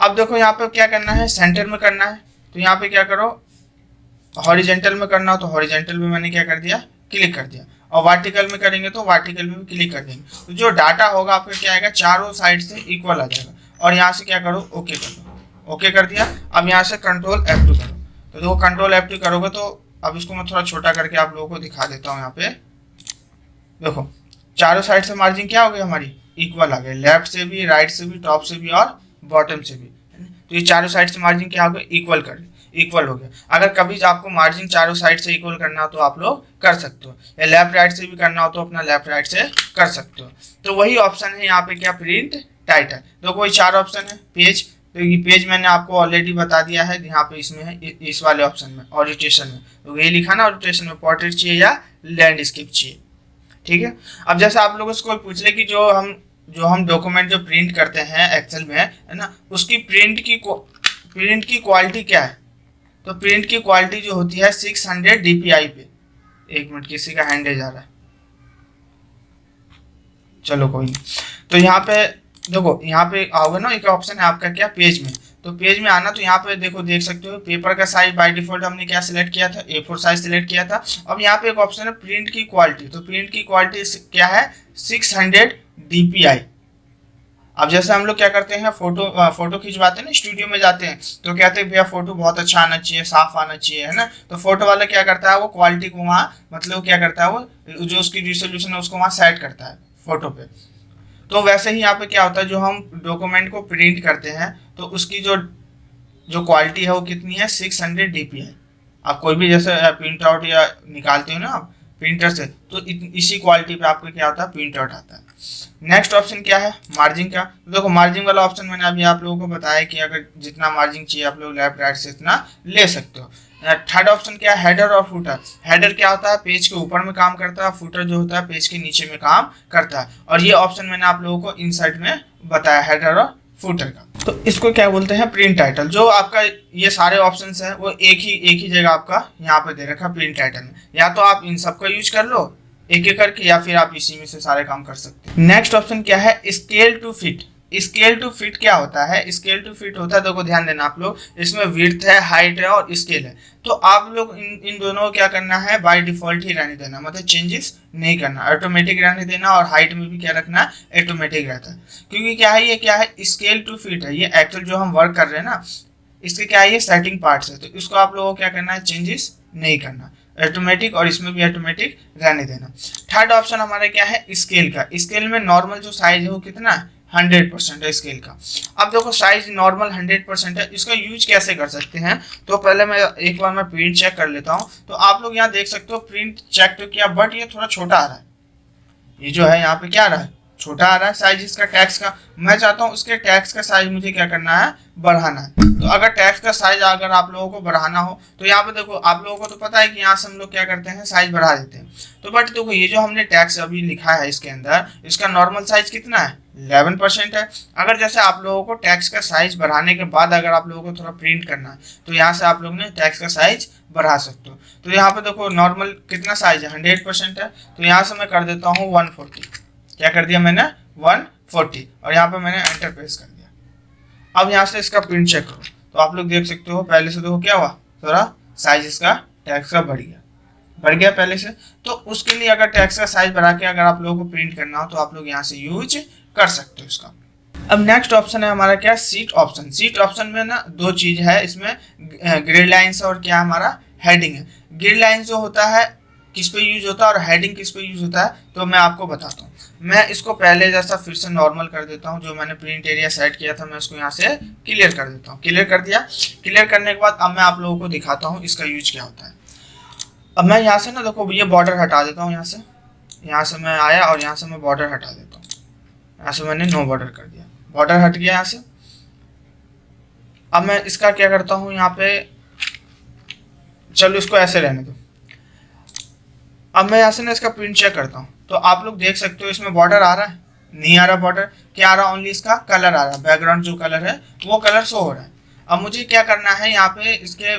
अब देखो यहाँ पे क्या करना है, सेंटर में करना है। तो यहाँ पे क्या करो, हॉरिजेंटल में करना हो तो हॉरिजेंटल में मैंने क्या कर दिया, क्लिक कर दिया। और वर्टिकल में करेंगे तो वर्टिकल में भी क्लिक कर देंगे। तो जो डाटा होगा आपका क्या आएगा, चारों साइड से इक्वल आ जाएगा। और यहाँ से क्या करो, ओके कर दो। ओके कर दिया। अब यहाँ से कंट्रोल F2 करो। तो देखो कंट्रोल F2 करोगे तो अब इसको मैं थोड़ा छोटा करके आप लोगों को दिखा देता हूँ। यहाँ पे देखो चारों साइड से मार्जिन क्या हो गई हमारी, इक्वल आ गई। लेफ्ट से भी, राइट से भी, टॉप से भी और बॉटम से भी। तो ये चारों साइड से मार्जिन क्या हो गया, इक्वल हो गया। अगर कभी आपको मार्जिन चारों साइड से इक्वल करना हो तो आप लोग कर सकते हो, या लेफ्ट राइट से भी करना हो तो अपना लेफ्ट राइट से कर सकते हो। तो वही ऑप्शन है यहाँ पे क्या, प्रिंट टाइटल। तो कोई 4 ऑप्शन है। पेज, तो ये पेज मैंने आपको ऑलरेडी बता दिया है, यहाँ पे इसमें है इस वाले ऑप्शन में, ऑरिएंटेशन में। तो ये लिखा ना ऑरिएंटेशन में, पोर्ट्रेट चाहिए या लैंडस्केप चाहिए। ठीक है। अब जैसे आप लोगों से कोई पूछ ले कि जो हम डॉक्यूमेंट जो प्रिंट करते हैं एक्सेल में, है ना, उसकी प्रिंट की क्वालिटी क्या है। तो प्रिंट की क्वालिटी जो होती है 600 DPI पे। एक मिनट, किसी का हैंड जा रहा है, चलो कोई नहीं। तो यहाँ पे देखो, यहाँ पे आओगे ना, एक ऑप्शन है आपका क्या, पेज में। तो पेज में आना, तो यहाँ पे देखो देख सकते हो पेपर का साइज बाय डिफॉल्ट हमने क्या सिलेक्ट किया था, A4 साइज सिलेक्ट किया था। अब यहाँ पे एक ऑप्शन है प्रिंट की क्वालिटी। तो प्रिंट की क्वालिटी क्या है, 600 DPI। अब जैसे हम लोग क्या करते हैं, फोटो खिंचवाते हैं ना, स्टूडियो में जाते हैं तो कहते हैं भैया फोटो बहुत अच्छा आना चाहिए, साफ आना चाहिए, है ना। तो फोटो वाला क्या करता है, वो क्वालिटी को वहाँ मतलब क्या करता है, वो जो उसकी रिजोल्यूशन है उसको वहाँ सेट करता है फोटो पे। तो वैसे ही यहाँ पे क्या होता है, जो हम डॉक्यूमेंट को प्रिंट करते हैं तो उसकी जो क्वालिटी है वो कितनी है, 600 DPI। आप कोई भी जैसे प्रिंट आउट या निकालते हो ना आप प्रिंटर से, तो इसी क्वालिटी पे आपको क्या होता है, प्रिंट आउट आता है। नेक्स्ट ऑप्शन क्या है, मार्जिन का। तो देखो मार्जिन वाला ऑप्शन मैंने अभी आप लोगों को बताया कि अगर जितना मार्जिन चाहिए आप लोग लेफ्ट राइट से इतना ले सकते हो। थर्ड ऑप्शन क्या है, हेडर और फुटर। हेडर क्या होता है, पेज के ऊपर में काम करता है। फुटर जो होता है पेज के नीचे में काम करता है। और ये ऑप्शन मैंने आप लोगों को इंसर्ट में बताया, हेडर और फुटर का। तो इसको क्या बोलते हैं, प्रिंट टाइटल। जो आपका ये सारे ऑप्शंस हैं वो एक ही जगह आपका यहाँ पे दे रखा प्रिंट टाइटल में। या तो आप इन सबका यूज कर लो एक एक करके, या फिर आप इसी में से सारे काम कर सकते हैं। नेक्स्ट ऑप्शन क्या है, scale to fit. Scale to fit क्या होता है, स्केल टू फिट होता है, देखो ध्यान देना आप लोग, इसमें विड्थ है, हाइट है और स्केल है। तो आप लोग इन दोनों को क्या करना है, बाय डिफॉल्ट ही रहने देना, मतलब चेंजेस नहीं करना, ऑटोमेटिक रहने देना। और हाइट में भी क्या रखना, ऑटोमेटिक रहता है। क्योंकि क्या है, ये क्या है, स्केल टू फिट है। ये एक्चुअल जो हम वर्क कर रहे हैं ना, इसके क्या है, ये सेटिंग पार्ट्स है। तो इसको आप लोगों को क्या करना है, चेंजेस नहीं करना, ऑटोमेटिक, और इसमें भी ऑटोमेटिक रहने देना। थर्ड ऑप्शन हमारा क्या है, स्केल का। स्केल में नॉर्मल जो साइज है वो कितना है, 100% है स्केल का। अब देखो साइज नॉर्मल 100% है, इसका यूज कैसे कर सकते हैं। तो पहले मैं एक बार मैं प्रिंट चेक कर लेता हूँ। तो आप लोग यहाँ देख सकते हो, प्रिंट चेक तो किया बट ये थोड़ा छोटा आ रहा है। ये जो है यहाँ पे क्या आ रहा है, छोटा आ रहा है साइज इसका टैक्स का। मैं चाहता हूँ उसके टैक्स का साइज मुझे क्या करना है, बढ़ाना है। तो अगर टैक्स का साइज अगर आप लोगों को बढ़ाना हो तो यहाँ पे देखो, आप लोगों को तो पता है कि यहाँ से हम लोग क्या करते हैं, साइज बढ़ा देते हैं। तो बट देखो ये जो हमने टैक्स अभी लिखा है इसके अंदर, इसका नॉर्मल साइज कितना है, 11% है। अगर जैसे आप लोगों को टैक्स का साइज बढ़ाने के बाद अगर आप लोगों को थोड़ा प्रिंट करना है तो यहाँ से आप लोग ने टैक्स का साइज बढ़ा सकते हो। तो यहाँ पे देखो नॉर्मल कितना साइज है, 100% है। तो यहाँ से मैं कर देता हूँ 140। क्या कर दिया मैंने, 140, और यहाँ पे मैंने एंटर प्रेस कर दिया। अब यहाँ से इसका प्रिंट चेक करो तो आप लोग देख सकते हो, पहले से देखो क्या हुआ, थोड़ा साइज इसका टैक्स का बढ़ गया पहले से। तो उसके लिए अगर टैक्स का साइज बढ़ा के अगर आप लोगों को प्रिंट करना हो तो आप लोग यहाँ से यूज कर सकते हो इसका। अब नेक्स्ट ऑप्शन है हमारा क्या, सीट ऑप्शन। सीट ऑप्शन में ना दो चीज है इसमें, ग्रिड लाइन्स और क्या हमारा हेडिंग है। ग्रिड लाइन जो होता है किस पे यूज होता है और हेडिंग किस पे यूज होता है, तो मैं आपको बताता हूँ। मैं इसको पहले जैसा फिर से नॉर्मल कर देता हूँ। जो मैंने प्रिंट एरिया सेट किया था मैं इसको यहाँ से क्लियर कर देता हूँ। क्लियर कर दिया। क्लियर करने के बाद अब मैं आप लोगों को दिखाता हूँ इसका यूज क्या होता है। अब मैं यहाँ से ना देखो ये बॉर्डर हटा देता हूँ। यहाँ से मैं आया और यहाँ से मैं बॉर्डर हटा देता हूँ। यहाँ से मैंने नो बॉर्डर कर दिया, बॉर्डर हट गया यहाँ से। अब मैं इसका क्या करता हूँ, यहाँ पे चलो इसको ऐसे रहने दो। अब मैं यहाँ से ना इसका प्रिंट चेक करता हूँ, तो आप लोग देख सकते हो इसमें बॉर्डर आ रहा है, नहीं आ रहा बॉर्डर, क्या आ रहा, ओनली इसका कलर आ रहा है, बैकग्राउंड जो कलर है वो कलर शो हो रहा है। अब मुझे क्या करना है, यहाँ पे इसके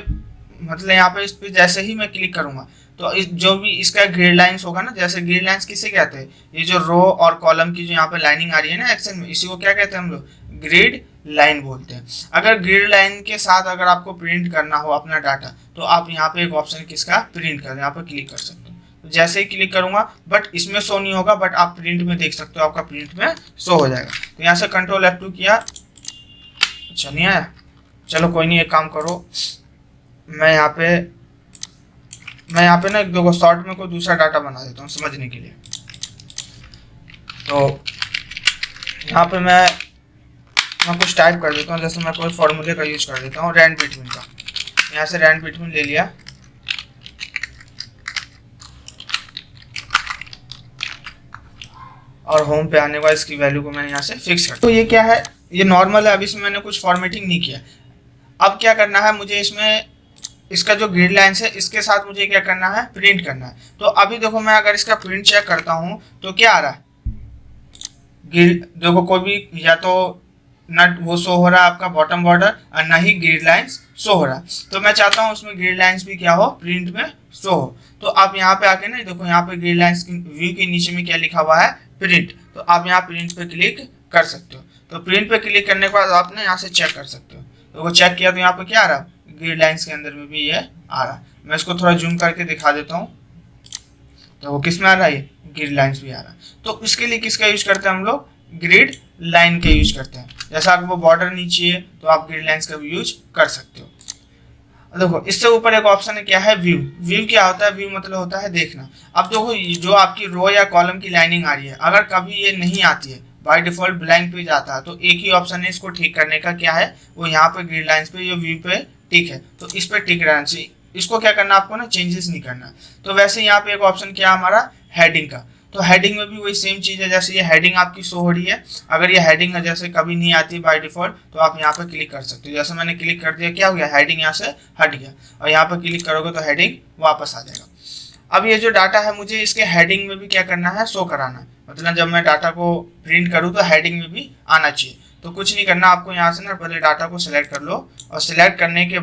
मतलब यहाँ पे इस पे जैसे ही मैं क्लिक करूंगा तो इस जो भी इसका ग्रिड लाइंस होगा ना, जैसे ग्रिड लाइंस किसे कहते हैं, ये जो रो और कॉलम की जो यहाँ पे लाइनिंग आ रही है ना एक्सेल में, इसी को क्या कहते हैं हम लोग, ग्रिड लाइन बोलते हैं। अगर ग्रिड लाइन के साथ अगर आपको प्रिंट करना हो अपना डाटा, तो आप यहाँ पे एक ऑप्शन किसका, प्रिंट कर, यहाँ पे क्लिक कर सकते हो। तो जैसे ही क्लिक करूंगा, बट इसमें शो नहीं होगा, बट आप प्रिंट में देख सकते हो, आपका प्रिंट में शो हो जाएगा। तो यहाँ से कंट्रोल F2 किया, अच्छा नहीं आया, चलो कोई नहीं, एक काम करो, मैं यहाँ पे ना एक दो शॉर्ट में कोई दूसरा डाटा बना देता हूँ समझने के लिए। तो यहाँ पे मैं कुछ टाइप कर देता हूँ, जैसे मैं कोई फॉर्मूले का यूज कर देता हूँ, रैंड बिटवीन का। यहाँ से रैंड बिटवीन ले लिया, और होम पे आने के बाद इसकी वैल्यू को मैंने यहाँ से फिक्स कर। तो ये क्या है, ये नॉर्मल है, अभी इसमें मैंने कुछ फॉर्मेटिंग नहीं किया। अब क्या करना है मुझे, इसमें इसका जो ग्रिड लाइन्स है इसके साथ मुझे क्या करना है, प्रिंट करना है। तो अभी देखो मैं अगर इसका प्रिंट चेक करता हूँ तो क्या आ रहा है, ग्रिड देखो कोई भी या तो नट वो शो हो रहा है आपका बॉटम बॉर्डर, और ना ही ग्रिड लाइंस शो हो रहा है। तो मैं चाहता हूँ उसमें ग्रिड लाइंस भी क्या हो, प्रिंट में शो हो। तो आप यहाँ पे आके ना देखो, यहाँ पे ग्रिड लाइंस व्यू के नीचे में क्या लिखा हुआ है, प्रिंट। तो आप यहाँ प्रिंट पे क्लिक कर सकते हो। तो प्रिंट पे क्लिक करने के बाद आप ना यहाँ से चेक कर सकते हो। तो वो चेक किया तो यहाँ पे क्या आ रहा, ग्रिड लाइंस के अंदर में भी ये आ रहा। मैं इसको थोड़ा जूम करके दिखा देता हूँ, तो वो किस में आ रहा है, ग्रिड लाइंस भी आ रहा। तो इसके लिए किसका यूज करते हैं हम लोग, ग्रिड लाइन के यूज करते हैं। जैसा आपको बॉर्डर नहीं चाहिए तो आप ग्रिड लाइंस का भी यूज कर सकते हो। देखो इससे ऊपर एक ऑप्शन है, क्या है, व्यू। व्यू क्या होता है, व्यू मतलब होता है देखना। अब देखो जो आपकी रो या कॉलम की लाइनिंग आ रही है, अगर कभी ये नहीं आती है, बाय डिफॉल्ट ब्लैंक पेज आता है, तो एक ही ऑप्शन है इसको ठीक करने का, क्या है वो, यहाँ पे ग्रिड लाइंस पे ये व्यू पे टिक है, तो इस पे टिक रहना चाहिए। इसको क्या करना आपको ना, चेंजेस नहीं करना। तो वैसे यहाँ पे एक ऑप्शन क्या हमारा, हेडिंग का। तो हेडिंग में भी वही सेम चीज़ है, जैसे ये हेडिंग आपकी शो हो रही है, अगर ये हेडिंग जैसे कभी नहीं आती बाय डिफॉल्ट, तो आप यहाँ पे क्लिक कर सकते हो। जैसे मैंने क्लिक कर दिया, क्या हो गया, हेडिंग यहाँ से हट गया, और यहाँ पे क्लिक करोगे तो हेडिंग वापस आ जाएगा। अब ये जो डाटा है मुझे इसके हेडिंग में भी क्या करना है, शो कराना है। मतलब जब मैं डाटा को प्रिंट करूँ तो हेडिंग में भी आना चाहिए। तो कुछ नहीं करना आपको, यहाँ से ना पहले डाटा को सिलेक्ट कर लो, और सिलेक्ट करने के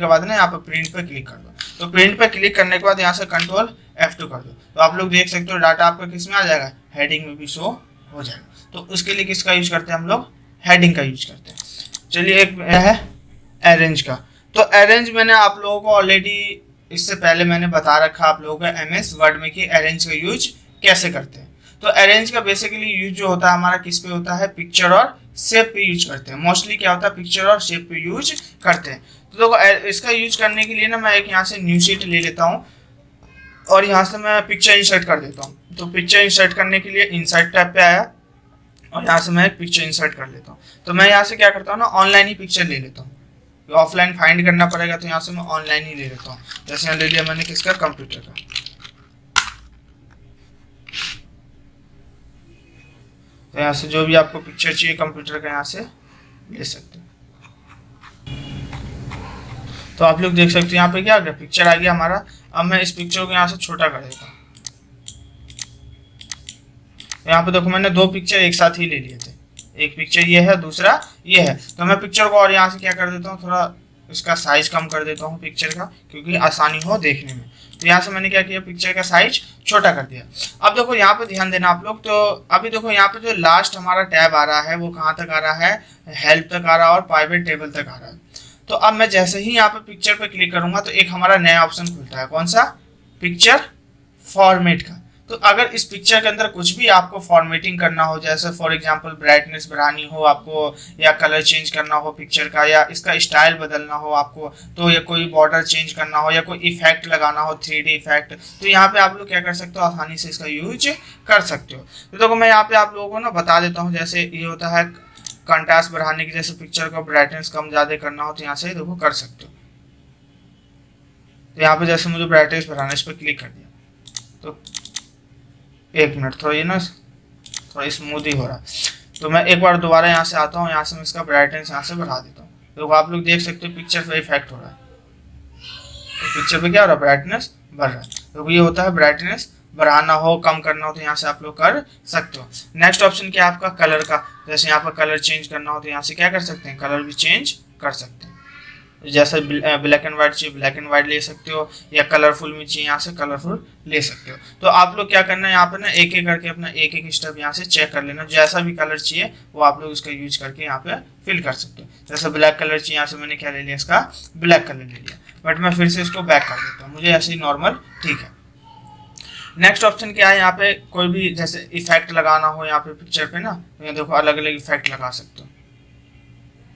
बाद ना यहाँ पे प्रिंट पे क्लिक कर दो। तो प्रिंट पे क्लिक करने के बाद यहाँ से कंट्रोल F2 कर दो। तो आप लोग देख सकते हो डाटा आपका किस में आ जाएगा, हेडिंग में भी शो हो जाएगा। तो उसके लिए किसका यूज करते हैं हम लोग, हेडिंग का यूज करते हैं। चलिए एक है अरेंज का। तो अरेंज मैंने आप लोगों को ऑलरेडी इससे पहले मैंने बता रखा आप लोगों को MS वर्ड में कि अरेंज का यूज कैसे करते हैं। तो अरेंज का बेसिकली यूज जो होता है हमारा किस पे होता है, पिक्चर और शेप पे यूज करते हैं। मोस्टली क्या होता है, पिक्चर और शेप पे यूज करते हैं। तो देखो इसका यूज करने के लिए ना मैं एक यहाँ से न्यू शीट ले लेता हूँ, और यहाँ से मैं पिक्चर इंसर्ट कर देता हूँ। तो पिक्चर इंसर्ट करने के लिए इंसर्ट टैब पे आया, और यहाँ से मैं एक पिक्चर इंसर्ट कर लेता हूँ। तो मैं यहाँ से क्या करता हूँ ना, ऑनलाइन ही पिक्चर ले लेता हूँ। ऑफलाइन फाइंड करना पड़ेगा, तो यहाँ से मैं ऑनलाइन ही ले लेता हूँ। जैसे यहाँ ले लिया मैंने किसका, कंप्यूटर का। तो यहाँ से जो भी आपको पिक्चर चाहिए कंप्यूटर का, यहाँ से ले सकते हैं। तो आप लोग देख सकते हैं यहाँ पे क्या आ गया, पिक्चर आ गया हमारा। अब मैं इस पिक्चर को यहाँ से छोटा कर देता हूँ। यहाँ पे देखो मैंने दो पिक्चर एक साथ ही ले लिए थे, एक पिक्चर ये है, दूसरा ये है। तो मैं पिक्चर को और यहाँ से क्या कर देता हूँ, थोड़ा इसका साइज कम कर देता हूँ पिक्चर का, क्योंकि आसानी हो देखने में। तो यहाँ से मैंने क्या किया, पिक्चर का साइज छोटा कर दिया। अब देखो यहाँ पे ध्यान देना आप लोग। तो अभी देखो यहाँ पे जो लास्ट हमारा टैब आ रहा है वो कहाँ तक आ रहा है, हेल्प तक आ रहा है और प्राइवेट टेबल तक आ रहा है। तो अब मैं जैसे ही यहाँ पे पिक्चर पे क्लिक करूंगा तो एक हमारा नया ऑप्शन खुलता है, कौन सा, पिक्चर फॉर्मेट का। तो अगर इस पिक्चर के अंदर कुछ भी आपको फॉर्मेटिंग करना हो, जैसे फॉर एग्जांपल ब्राइटनेस बढ़ानी हो आपको, या कलर चेंज करना हो पिक्चर का, या इसका स्टाइल बदलना हो आपको, तो या कोई बॉर्डर चेंज करना हो, या कोई इफेक्ट लगाना हो 3D इफेक्ट, तो यहाँ पे आप लोग क्या कर सकते हो, आसानी से इसका यूज कर सकते हो। तो देखो मैं यहाँ पे आप लोगों को ना बता देता हूँ। जैसे ये होता है कंट्रास्ट बढ़ाने की, जैसे पिक्चर का ब्राइटनेस कम ज़्यादा करना हो तो यहाँ से देखो कर सकते हो। तो यहाँ पे जैसे मुझे ब्राइटनेस बढ़ाना, इस पर क्लिक कर दिया, तो एक मिनट, थोड़ा ये ना थोड़ा स्मूथ ही हो रहा है। तो मैं एक बार दोबारा यहाँ से आता हूँ, यहाँ से मैं इसका ब्राइटनेस यहाँ से बढ़ा देता हूँ। तो आप लोग देख सकते हो पिक्चर पे इफेक्ट हो रहा है। पिक्चर पे क्या हो रहा है, ब्राइटनेस बढ़ रहा है। तो ये होता है ब्राइटनेस, बढ़ाना हो कम करना हो तो यहाँ से आप लोग कर सकते हो। नेक्स्ट ऑप्शन क्या है आपका, कलर का। जैसे यहाँ पर कलर चेंज करना हो तो यहाँ से क्या कर सकते हैं, कलर भी चेंज कर सकते हैं। जैसे ब्लैक एंड व्हाइट चाहिए ब्लैक एंड व्हाइट ले सकते हो, या कलरफुल में चाहिए यहाँ से कलरफुल ले सकते हो। तो आप लोग क्या करना है यहाँ पे ना, एक एक करके अपना एक एक स्टेप यहाँ से चेक कर लेना। जैसा भी कलर चाहिए वो आप लोग इसका यूज करके यहाँ पे फिल कर सकते हो। जैसे ब्लैक कलर चाहिए, यहाँ से मैंने क्या ले लिया, इसका ब्लैक कलर ले लिया, बट मैं फिर से इसको बैक कर देता हूँ, मुझे ऐसे ही नॉर्मल ठीक है। नेक्स्ट ऑप्शन क्या है, यहाँ पे कोई भी जैसे इफेक्ट लगाना हो यहाँ पे पिक्चर पे ना, तो यहाँ देखो अलग अलग इफेक्ट लगा सकते हो।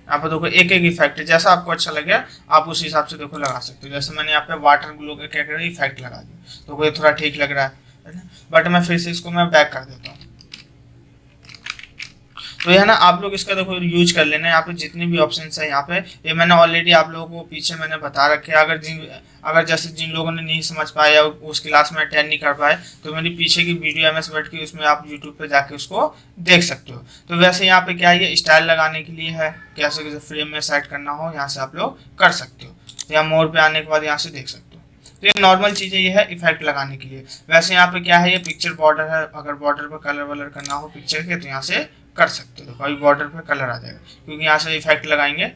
यहाँ पे देखो एक एक इफेक्ट है, जैसा आपको अच्छा लगे आप उस हिसाब से देखो लगा सकते हो। जैसे मैंने यहाँ पे वाटर ग्लो का क्या कर इफेक्ट लगा दिया, तो कोई थोड़ा ठीक लग रहा है, बट मैं फिर से इसको मैं बैक कर देता हूँ। तो यह ना आप लोग इसका देखो यूज कर लेना। यहाँ पे जितने भी ऑप्शंस है यहाँ पे, ये मैंने ऑलरेडी आप लोगों को पीछे मैंने बता रखे हैं। अगर जैसे जिन लोगों ने नहीं समझ पाया या उस क्लास में अटेंड नहीं कर पाए, तो मेरी पीछे की वीडियो MS वर्ड की, उसमें आप यूट्यूब पे जाके उसको देख सकते हो। तो वैसे यहाँ पे क्या है, ये स्टाइल लगाने के लिए है, कैसे कैसे फ्रेम में सेट करना हो यहाँ से आप लोग कर सकते हो। तो यहाँ मोड पे आने के बाद यहाँ से देख सकते हो। तो ये नॉर्मल चीज़ें ये है इफेक्ट लगाने के लिए। वैसे यहाँ पे क्या है, ये पिक्चर बॉर्डर है, अगर बॉर्डर पर कलर वलर करना हो पिक्चर के तो यहाँ से कर सकते हो। अभी बॉर्डर पे कलर आ जाएगा, क्योंकि यहाँ से इफेक्ट लगाएंगे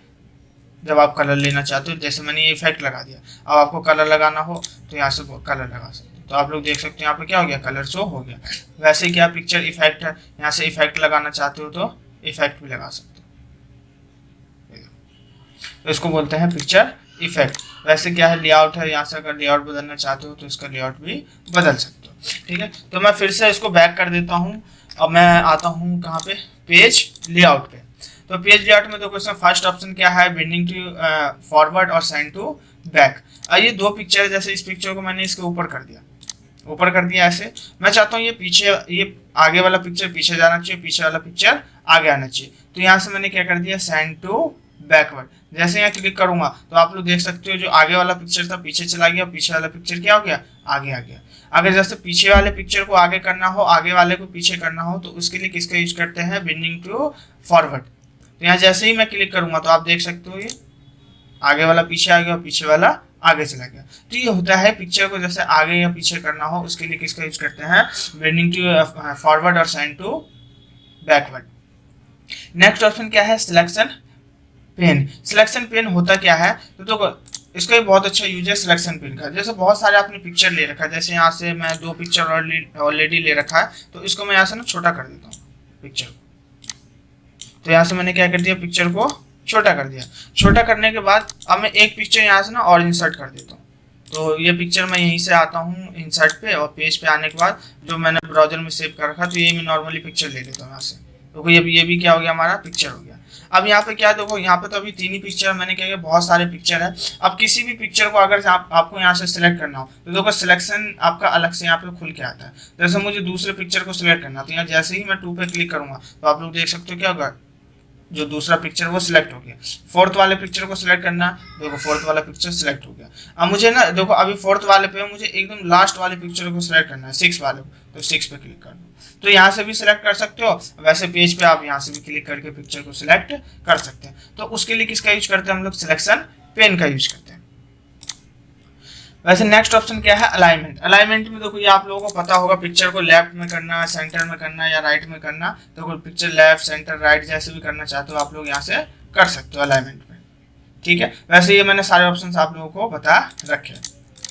जब आप कलर लेना चाहते हो। जैसे मैंने ये इफेक्ट लगा दिया, अब आपको कलर लगाना हो तो यहाँ से कलर लगा सकते हो। तो आप लोग देख सकते हो यहाँ पे क्या हो गया, कलर शो हो गया। वैसे क्या पिक्चर इफेक्ट है, यहाँ से इफेक्ट लगाना चाहते हो तो इफेक्ट भी लगा सकते हो, तो इसको बोलते हैं पिक्चर इफेक्ट। वैसे क्या है, लेआउट है, यहाँ से अगर लेआउट बदलना चाहते हो तो इसका लेआउट भी बदल सकते हो। ठीक है, तो मैं फिर से इसको बैक कर देता हूँ। अब मैं आता हूँ कहाँ पे, पेज लेआउट पे। तो पेज लेआउट में देखो इसमें फर्स्ट ऑप्शन क्या है, बेंडिंग टू फॉरवर्ड और सेंड टू बैक। ये दो पिक्चर, जैसे इस पिक्चर को मैंने इसके ऊपर कर दिया ऐसे। मैं चाहता हूँ ये पीछे, ये आगे वाला पिक्चर पीछे जाना चाहिए, पीछे वाला पिक्चर आगे आना चाहिए। तो यहाँ से मैंने क्या कर दिया, सेंड टू बैकवर्ड। जैसे यहाँ क्लिक करूंगा तो आप लोग देख सकते हो जो आगे वाला पिक्चर था पीछे चला गया, पीछे वाला पिक्चर क्या हो गया, आगे आ गया। अगर जैसे पीछे वाले पिक्चर को आगे करना हो, आगे वाले को पीछे करना हो, तो उसके लिए किसका यूज करते हैं, बेंडिंग टू फॉरवर्ड। तो यहाँ जैसे ही मैं क्लिक करूंगा तो आप देख सकते हो ये आगे वाला पीछे आ गया और पीछे वाला आगे चला गया। तो ये होता है पिक्चर को जैसे आगे या पीछे करना हो, उसके लिए किसका यूज करते हैं, बेंडिंग टू फॉरवर्ड और send to backward. Next option क्या है, सिलेक्शन पेन। सिलेक्शन पेन होता क्या है, तो इसका एक बहुत अच्छा यूज है सिलेक्शन पेन का। जैसे बहुत सारे आपने पिक्चर ले रखा है, जैसे यहाँ से मैं 2 पिक्चर ऑलरेडी ले रखा है, तो इसको मैं यहाँ से ना छोटा कर देता हूँ पिक्चर को। तो यहाँ से मैंने क्या कर दिया, पिक्चर को छोटा कर दिया। छोटा करने के बाद अब मैं एक पिक्चर यहाँ से ना और इंसर्ट कर देता हूँ। तो ये पिक्चर मैं यहीं से आता हूँ इंसर्ट पे, और पेज पे आने के बाद जो मैंने ब्राउजर में सेव कर रखा, तो ये मैं नॉर्मली पिक्चर ले लेता हूँ यहाँ से। तो ये भी क्या हो गया, हमारा पिक्चर हो गया। अब यहाँ पे क्या देखो, यहाँ पे तो अभी 3 ही पिक्चर मैंने क्या किया, बहुत सारे पिक्चर है। अब किसी भी पिक्चर को अगर आपको यहाँ से सिलेक्ट करना हो तो देखो सिलेक्शन आपका अलग से यहाँ पे खुल के आता है। जैसे मुझे दूसरे पिक्चर को सिलेक्ट करना, तो यहाँ जैसे ही मैं 2 पे क्लिक करूंगा तो आप लोग देख सकते हो क्या होगा, जो दूसरा पिक्चर वो सिलेक्ट हो गया। 4th वाले पिक्चर को सिलेक्ट करना, देखो 4th वाला पिक्चर सिलेक्ट हो गया। अब मुझे ना देखो अभी 4th वाले पे मुझे एकदम लास्ट वाले पिक्चर को सिलेक्ट करना है, 6 वाले को, तो 6 पे क्लिक करना। तो यहाँ से भी सिलेक्ट कर सकते हो, वैसे पेज पे आप यहाँ से भी क्लिक करके पिक्चर को सिलेक्ट कर सकते हैं। तो उसके लिए किसका यूज करते हैं हम लोग, सिलेक्शन पेन का यूज करते हैं। वैसे नेक्स्ट ऑप्शन क्या है, अलाइनमेंट। अलाइनमेंट में देखो ये आप लोगों को पता होगा, पिक्चर को लेफ्ट में करना, सेंटर में करना या राइट में करना। तो पिक्चर लेफ्ट सेंटर राइट जैसे भी करना चाहते हो आप लोग यहाँ से कर सकते हो अलाइनमेंट में। ठीक है, वैसे ये मैंने सारे ऑप्शन आप लोगों को बता रखे हैं।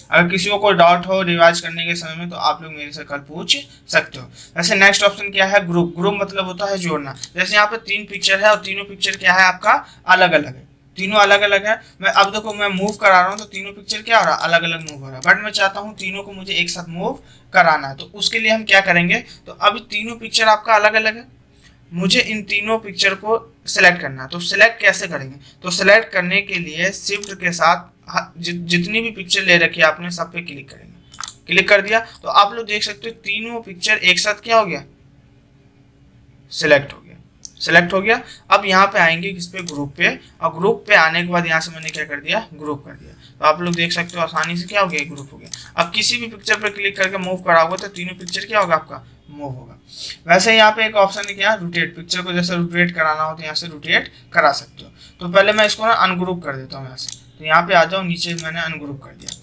अगर किसी को कोई डाउट हो रिवाइज करने के समय में तो आप लोग मेरे से कल पूछ सकते हो। वैसे नेक्स्ट ऑप्शन क्या है, ग्रुप। ग्रुप मतलब होता है जोड़ना। जैसे यहाँ पे 3 पिक्चर है और तीनों पिक्चर क्या है आपका अलग अलग है, तीनों अलग अलग है। मैं अब देखो मैं मूव करा रहा हूँ तो तीनों पिक्चर क्या हो रहा है, अलग अलग मूव हो रहा है। बट मैं चाहता हूँ तीनों को मुझे एक साथ मूव कराना है, तो उसके लिए हम क्या करेंगे, तो अभी तीनों पिक्चर आपका अलग अलग है, मुझे इन तीनों पिक्चर को सिलेक्ट करना है। तो सिलेक्ट कैसे करेंगे, तो सिलेक्ट करने के लिए शिफ्ट के साथ जितनी भी पिक्चर ले रखी है आपने सब पे क्लिक करेंगे। क्लिक कर दिया तो आप लोग देख सकते हो तीनों पिक्चर एक साथ क्या हो गया, सिलेक्ट हो गया। सिलेक्ट हो गया। अब यहाँ पे आएंगे किस पे, ग्रुप पे, और ग्रुप पे आने के बाद यहाँ से मैंने क्या कर दिया, ग्रुप कर दिया। तो आप लोग देख सकते हो आसानी से क्या हो गया, ग्रुप हो गया। अब किसी भी पिक्चर पे क्लिक करके मूव कराओगे तो तीनों पिक्चर क्या होगा आपका, मूव होगा। वैसे यहाँ पे एक ऑप्शन है क्या, रोटेट। पिक्चर को जैसे रोटेट कराना हो तो यहाँ से रोटेट करा सकते हो। तो पहले मैं इसको ना अनग्रुप कर देता हूँ यहाँ से, तो यहाँ पे आ जाओ, नीचे मैंने अनग्रुप कर दिया।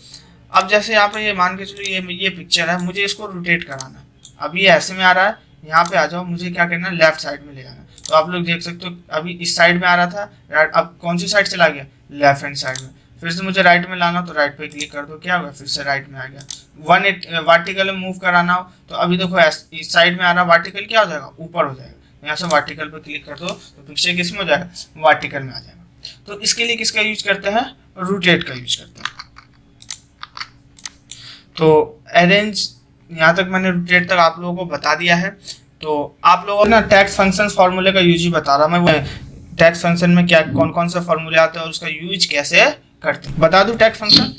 अब जैसे यहाँ पे ये मान के चलो ये पिक्चर है, मुझे इसको रोटेट कराना। अब ये ऐसे में आ रहा है, यहाँ पे आ जाओ, मुझे क्या करना है, लेफ्ट साइड में ले जाना। तो आप लोग देख सकते हो अभी इस साइड में आ रहा था, राइट, अब कौन सी साइड चला गया, लेफ्ट हैंड साइड में। फिर से मुझे राइट में लाना, तो राइट पे क्लिक कर दो, क्या हुआ, फिर से राइट में आ गया। 180 वर्टिकल में मूव कराना हो तो अभी देखो इस साइड में आ रहा, वर्टिकल क्या हो जाएगा, ऊपर हो जाएगा। यहाँ से वर्टिकल पे क्लिक कर दो तो पिक्चर किस में हो जाएगा, वर्टिकल में आ जाएगा। तो इसके लिए किसका यूज करते हैं, रोटेट का यूज करते हैं। तो अरेंज यहाँ तक मैंने रोटेट तक आप लोगों को बता दिया है। तो आप लोगों को ना टैक्स फंक्शन फार्मूले का यूज ही बता रहा मैं, टैक्स फंक्शन में क्या कौन कौन से फार्मूले आते हैं और उसका यूज कैसे करते हैं। बता दूं टैक्स फंक्शन?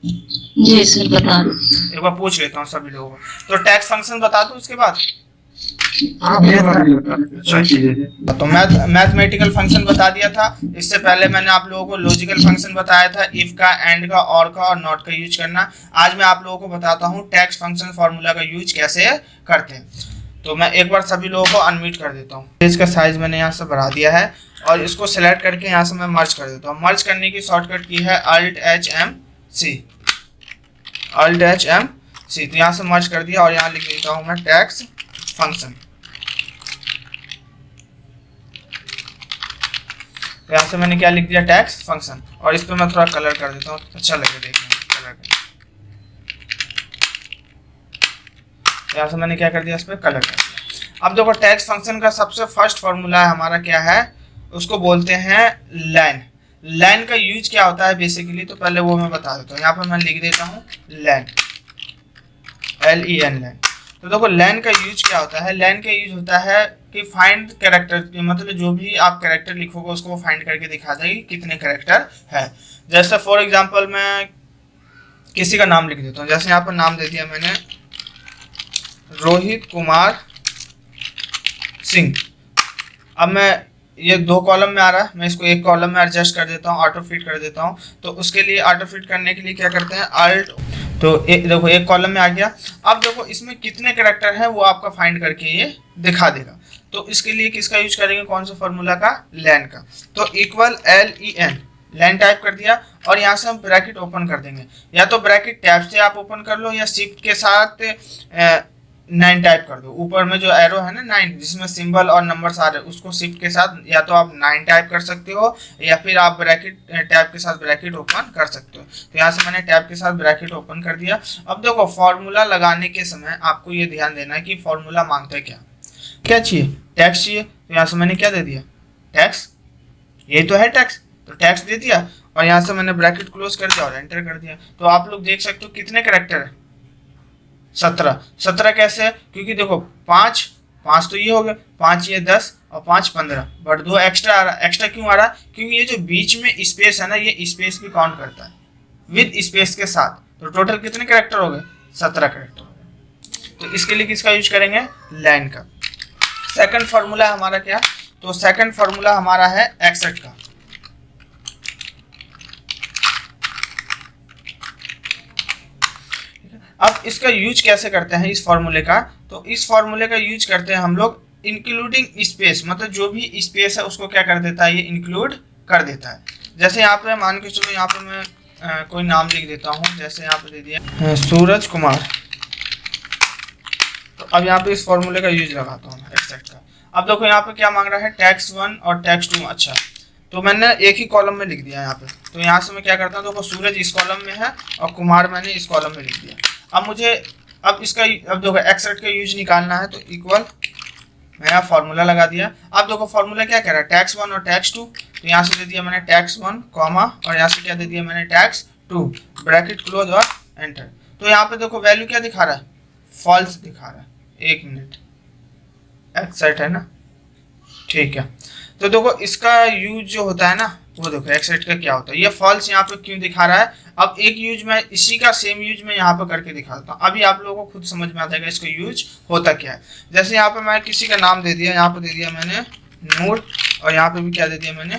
जी सर बता दो। एक बार पूछ लेता हूँ सभी लोगों को। तो टैक्स फंक्शन बता दूं उसके बाद? तो मैथमेटिकल फंक्शन बता दिया था। इससे पहले मैंने आप लोगों को लॉजिकल फंक्शन बताया था, इफ का, एंड का, और का और नॉट का यूज करना। आज मैं आप लोगों को बताता हूँ टैक्स फंक्शन फार्मूला का यूज कैसे करते हैं। तो मैं एक बार सभी लोगों को अनम्यूट कर देता हूँ। पेज का साइज मैंने यहाँ से बढ़ा दिया है और इसको सिलेक्ट करके यहाँ से मैं मर्ज कर देता हूँ। मर्ज करने की शॉर्टकट की है Alt+H+M+C, Alt+H+M+C। तो यहाँ से मर्ज कर दिया और यहाँ लिख देता हूँ मैं टैक्स फंक्शन। यहाँ से मैंने क्या लिख दिया, टैक्स फंक्शन। और इस पर मैं थोड़ा कलर कर देता हूँ, अच्छा लगे देखने में कलर कर। यहाँ से मैंने क्या कर दिया, इस पर कलर कर दिया। अब देखो टैक्स फंक्शन का सबसे फर्स्ट फॉर्मूला हमारा क्या है, उसको बोलते हैं लेन। लेन का यूज क्या होता है बेसिकली, तो पहले वो मैं बता देता हूँ। यहाँ पर मैं लिख देता हूँ लेन, LEN, लेन। तो देखो लेन का यूज क्या होता है, लेन का यूज होता है कि फाइंड कैरेक्टर, मतलब जो भी आप कैरेक्टर लिखोगे उसको फाइंड करके दिखा देगी कितने कैरेक्टर है। जैसे फॉर एग्जांपल मैं किसी का नाम लिख देता हूँ, जैसे यहाँ पर नाम दे दिया मैंने रोहित कुमार सिंह। अब मैं ये 2 कॉलम में आ रहा है, मैं इसको एक कॉलम में एडजस्ट कर देता हूँ, ऑटो फिट कर देता हूँ। तो उसके लिए ऑटो फिट करने के लिए क्या करते हैं, अल्ट। तो देखो एक कॉलम में आ गया। अब देखो इसमें कितने कैरेक्टर हैं वो आपका फाइंड करके ये दिखा देगा। तो इसके लिए किसका यूज करेंगे, कौन सा फॉर्मूला का, लेन का। तो इक्वल LEN, लेन टाइप कर दिया और यहाँ से हम ब्रैकेट ओपन कर देंगे। या तो ब्रैकेट टैब से आप ओपन कर लो या शिफ्ट के साथ 9 टाइप कर दो। ऊपर में जो एरो है ना 9 जिसमें सिंबल और नंबर्स आ रहे हैं, उसको शिफ्ट के साथ या तो आप 9 टाइप कर सकते हो या फिर आप ब्रैकेट टैब के साथ ब्रैकेट ओपन कर सकते हो। तो यहाँ से मैंने टैब के साथ ब्रैकेट ओपन कर दिया। अब देखो फॉर्मूला लगाने के समय आपको ये ध्यान देना है कि फॉर्मूला मांगता है क्या चाहिए, टैक्स चाहिए। तो यहाँ से मैंने क्या दे दिया, टैक्स, ये तो है टैक्स, तो टैक्स दे दिया और यहाँ से मैंने ब्रैकेट क्लोज कर दिया और एंटर कर दिया। तो आप लोग देख सकते हो कितने कैरेक्टर है, 17 कैसे है, क्योंकि देखो 5 तो ये हो गया, 5 ये 10 और 5 15, बट 2 एक्स्ट्रा आ रहा। एक्स्ट्रा क्यों आ रहा, क्योंकि ये जो बीच में स्पेस है ना, ये स्पेस भी काउंट करता है विद स्पेस के साथ। तो टोटल कितने कैरेक्टर हो गए, 17 कैरेक्टर हो गए। तो इसके लिए किसका यूज करेंगे, लाइन का। सेकंड फार्मूला हमारा क्या, तो सेकंड फार्मूला हमारा है एक्सेट का। अब इसका यूज कैसे करते हैं इस फार्मूले का, तो इस फार्मूले का यूज करते हैं हम लोग इंक्लूडिंग स्पेस, मतलब जो भी स्पेस है उसको क्या कर देता है, ये इंक्लूड कर देता है। जैसे यहाँ पे मान के चलो, यहाँ पे मैं कोई नाम लिख देता हूँ, जैसे यहाँ पे दे दिया सूरज कुमार। तो अब यहाँ पे इस फार्मूले का यूज लगाता हूँ एक्सेट का। अब देखो यहाँ पे क्या मांग रहा है, टैक्स 1 और टैक्स 2। अच्छा, तो मैंने एक ही कॉलम में लिख दिया यहाँ पे। तो यहाँ से मैं क्या करता हूँ, देखो सूरज इस कॉलम में है और कुमार मैंने इस कॉलम में लिख दिया। अब मुझे इसका अब देखो एक्सेट का यूज निकालना है, तो इक्वल मैं यहाँ फार्मूला लगा दिया। अब देखो फार्मूला क्या कह रहा है, टैक्स 1 और टैक्स 2। तो यहाँ से दे दिया मैंने टैक्स 1 कॉमा और यहाँ से क्या दे दिया मैंने टैक्स 2, ब्रैकेट क्लोज और एंटर। तो यहाँ पे देखो वैल्यू क्या दिखा रहा है, फॉल्स दिखा रहा है। 1 मिनट, एक्सेट है ना, ठीक है। तो देखो इसका यूज जो होता है ना, वो देखो एक्सेट का क्या होता है, ये फॉल्स यहाँ पे क्यों दिखा रहा है। अब एक यूज मैं इसी का सेम यूज मैं यहाँ पे करके दिखाता हूँ, अभी आप लोगों को खुद समझ में आ जाएगा इसका यूज होता क्या है। जैसे यहाँ पे मैं किसी का नाम दे दिया, यहाँ पे दे दिया मैंने नूर और यहाँ पे भी क्या दे दिया मैंने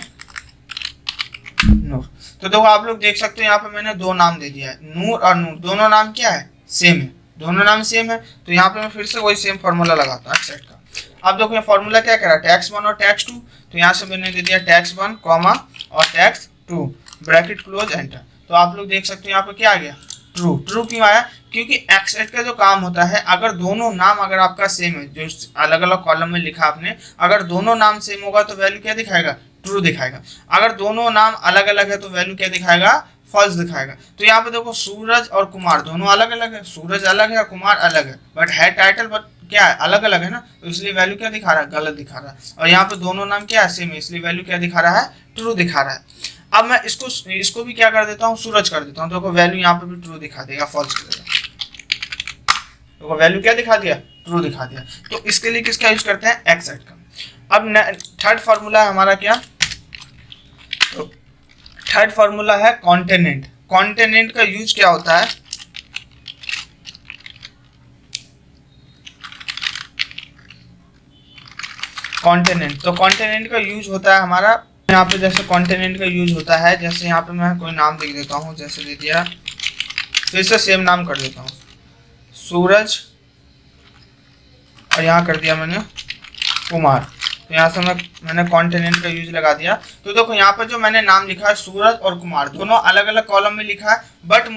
नूर। तो देखो आप लोग देख सकते हो यहाँ पे मैंने 2 नाम दे दिया है, नूर और नूर। दोनों नाम क्या है, सेम है, दोनों नाम सेम है। तो यहाँ पे मैं फिर से वही सेम फार्मूला लगाता हूँ एक्सेट का। अब देखो ये फार्मूला क्या कह रहा है, टैक्स 1 और टैक्स 2। तो यहाँ से मैंने दे दिया टैक्स 1 कॉमा और टैक्स 2, ब्रैकेट क्लोज एंटर। तो आप लोग देख सकते हो यहाँ पे क्या आ गया, ट्रू। ट्रू क्यों आया, क्योंकि एक्सेट का जो काम होता है, अगर दोनों नाम अगर आपका सेम है, जो अलग अलग कॉलम में लिखा आपने, अगर दोनों नाम सेम होगा तो वैल्यू क्या दिखाएगा, ट्रू दिखाएगा। अगर दोनों नाम अलग अलग है तो वैल्यू क्या दिखाएगा, फॉल्स दिखाएगा। तो यहाँ पे देखो सूरज और कुमार दोनों अलग अलग है, सूरज अलग है और कुमार अलग है, बट है टाइटल, बट क्या है, अलग अलग है ना, तो इसलिए वैल्यू क्या दिखा रहा है, गलत दिखा रहा है। और यहाँ पे दोनों नाम क्या है, सेम है, इसलिए वैल्यू क्या दिखा रहा है, ट्रू दिखा रहा है। अब मैं इसको भी क्या कर देता हूँ, सूरज कर देता हूँ, देखो वैल्यू यहाँ पे भी ट्रू दिखा देगा, फॉल्स कर देगा। देखो वैल्यू क्या दिखा दिया, ट्रू दिखा दिया। तो इसके लिए किसका यूज करते हैं, एक्सेट का। अब थर्ड फार्मूला है हमारा क्या, तो थर्ड फार्मूला है कॉन्टेनेंट। कॉन्टेनेंट का यूज क्या होता है, कॉन्टेनेंट, तो कॉन्टेनेंट का यूज होता है हमारा यहाँ पे, जैसे कॉन्टेनेंट का यूज होता है, जैसे यहाँ पे मैं कोई नाम लिख देता हूँ, जैसे दे दिया, फिर से सेम नाम कर देता हूँ, सूरज, और यहाँ कर दिया मैंने कुमार। तो यहाँ से मैंने कॉन्टेनेंट का यूज लगा दिया। तो देखो यहाँ पर जो मैंने नाम लिखा है सूरज और कुमार, दोनों अलग अलग कॉलम में लिखा है, बट